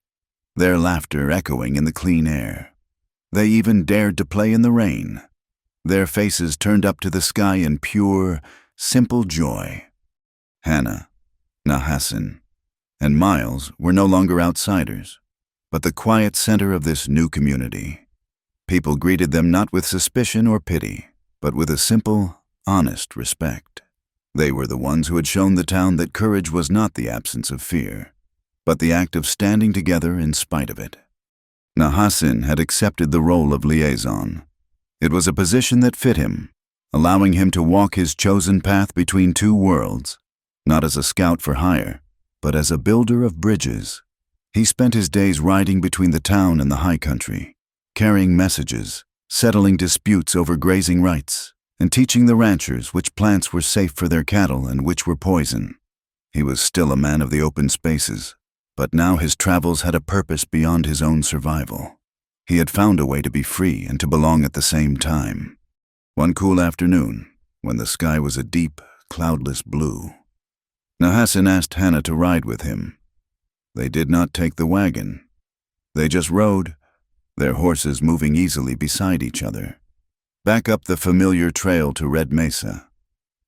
their laughter echoing in the clean air. They even dared to play in the rain, their faces turned up to the sky in pure, simple joy. Hannah, Nahassan, and Miles were no longer outsiders, but the quiet center of this new community. People greeted them not with suspicion or pity, but with a simple, honest respect. They were the ones who had shown the town that courage was not the absence of fear, but the act of standing together in spite of it. Nahassan had accepted the role of liaison. It was a position that fit him, allowing him to walk his chosen path between two worlds, not as a scout for hire, but as a builder of bridges. He spent his days riding between the town and the high country, carrying messages, settling disputes over grazing rights, and teaching the ranchers which plants were safe for their cattle and which were poison. He was still a man of the open spaces, but now his travels had a purpose beyond his own survival. He had found a way to be free and to belong at the same time. One cool afternoon, when the sky was a deep, cloudless blue, Nahassan asked Hannah to ride with him. They did not take the wagon. They just rode, their horses moving easily beside each other, back up the familiar trail to Red Mesa.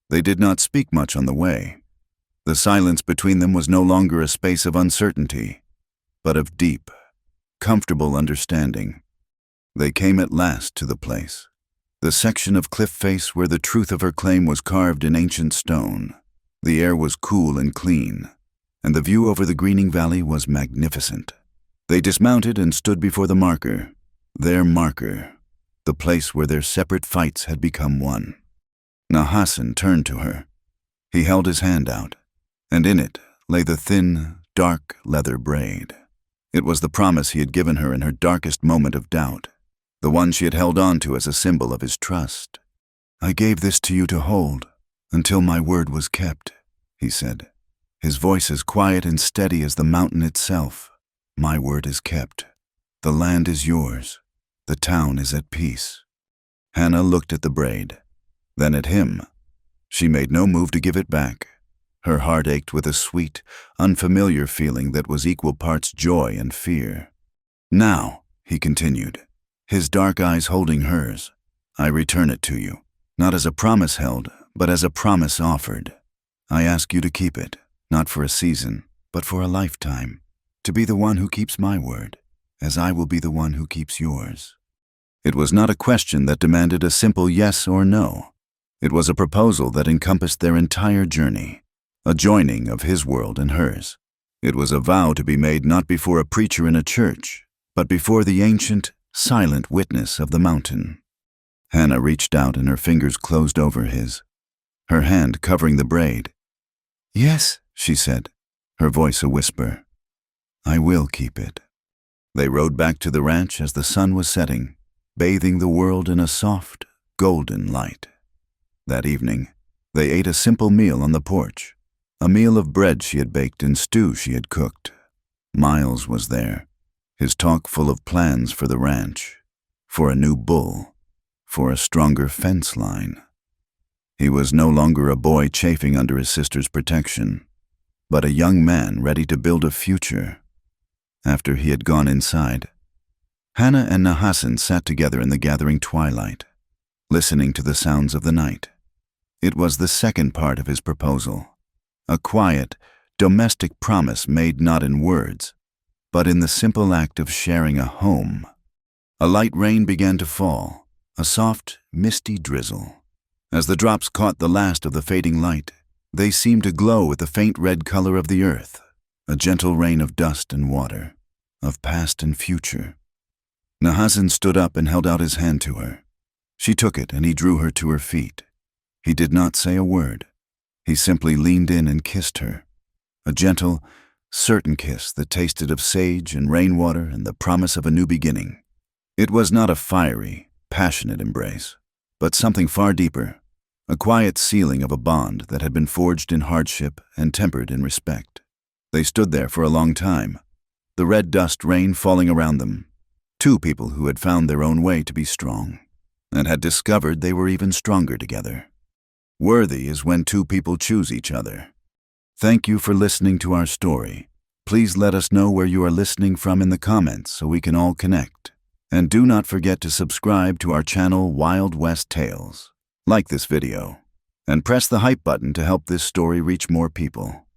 They did not speak much on the way. The silence between them was no longer a space of uncertainty, but of deep, comfortable understanding. They came at last to the place, the section of cliff face where the truth of her claim was carved in ancient stone. The air was cool and clean, and the view over the greening valley was magnificent. They dismounted and stood before the marker, their marker, the place where their separate fights had become one. Nahassan turned to her. He held his hand out, and in it lay the thin, dark leather braid. It was the promise he had given her in her darkest moment of doubt, the one she had held on to as a symbol of his trust. "I gave this to you to hold, until my word was kept," he said, his voice as quiet and steady as the mountain itself. "My word is kept. The land is yours. The town is at peace." Hannah looked at the braid, then at him. She made no move to give it back. Her heart ached with a sweet, unfamiliar feeling that was equal parts joy and fear. "Now," he continued, his dark eyes holding hers, "I return it to you, not as a promise held, but as a promise offered. I ask you to keep it, not for a season, but for a lifetime, to be the one who keeps my word, as I will be the one who keeps yours." It was not a question that demanded a simple yes or no. It was a proposal that encompassed their entire journey, a joining of his world and hers. It was a vow to be made not before a preacher in a church, but before the ancient, silent witness of the mountain. Hannah reached out and her fingers closed over his, her hand covering the braid. "Yes," she said, her voice a whisper. "I will keep it." They rode back to the ranch as the sun was setting, bathing the world in a soft, golden light. That evening, they ate a simple meal on the porch, a meal of bread she had baked and stew she had cooked. Miles was there, his talk full of plans for the ranch, for a new bull, for a stronger fence line. He was no longer a boy chafing under his sister's protection, but a young man ready to build a future. After he had gone inside, Hannah and Nahassan sat together in the gathering twilight, listening to the sounds of the night. It was the second part of his proposal, a quiet, domestic promise made not in words, but in the simple act of sharing a home. A light rain began to fall, a soft, misty drizzle. As the drops caught the last of the fading light, they seemed to glow with the faint red color of the earth, a gentle rain of dust and water, of past and future. Nahassan stood up and held out his hand to her. She took it and he drew her to her feet. He did not say a word. He simply leaned in and kissed her, a gentle, certain kiss that tasted of sage and rainwater and the promise of a new beginning. It was not a fiery, passionate embrace, but something far deeper, a quiet sealing of a bond that had been forged in hardship and tempered in respect. They stood there for a long time, the red dust rain falling around them. Two people who had found their own way to be strong, and had discovered they were even stronger together. Worthy is when two people choose each other. Thank you for listening to our story. Please let us know where you are listening from in the comments so we can all connect. And do not forget to subscribe to our channel Wild West Tales. Like this video, and press the hype button to help this story reach more people.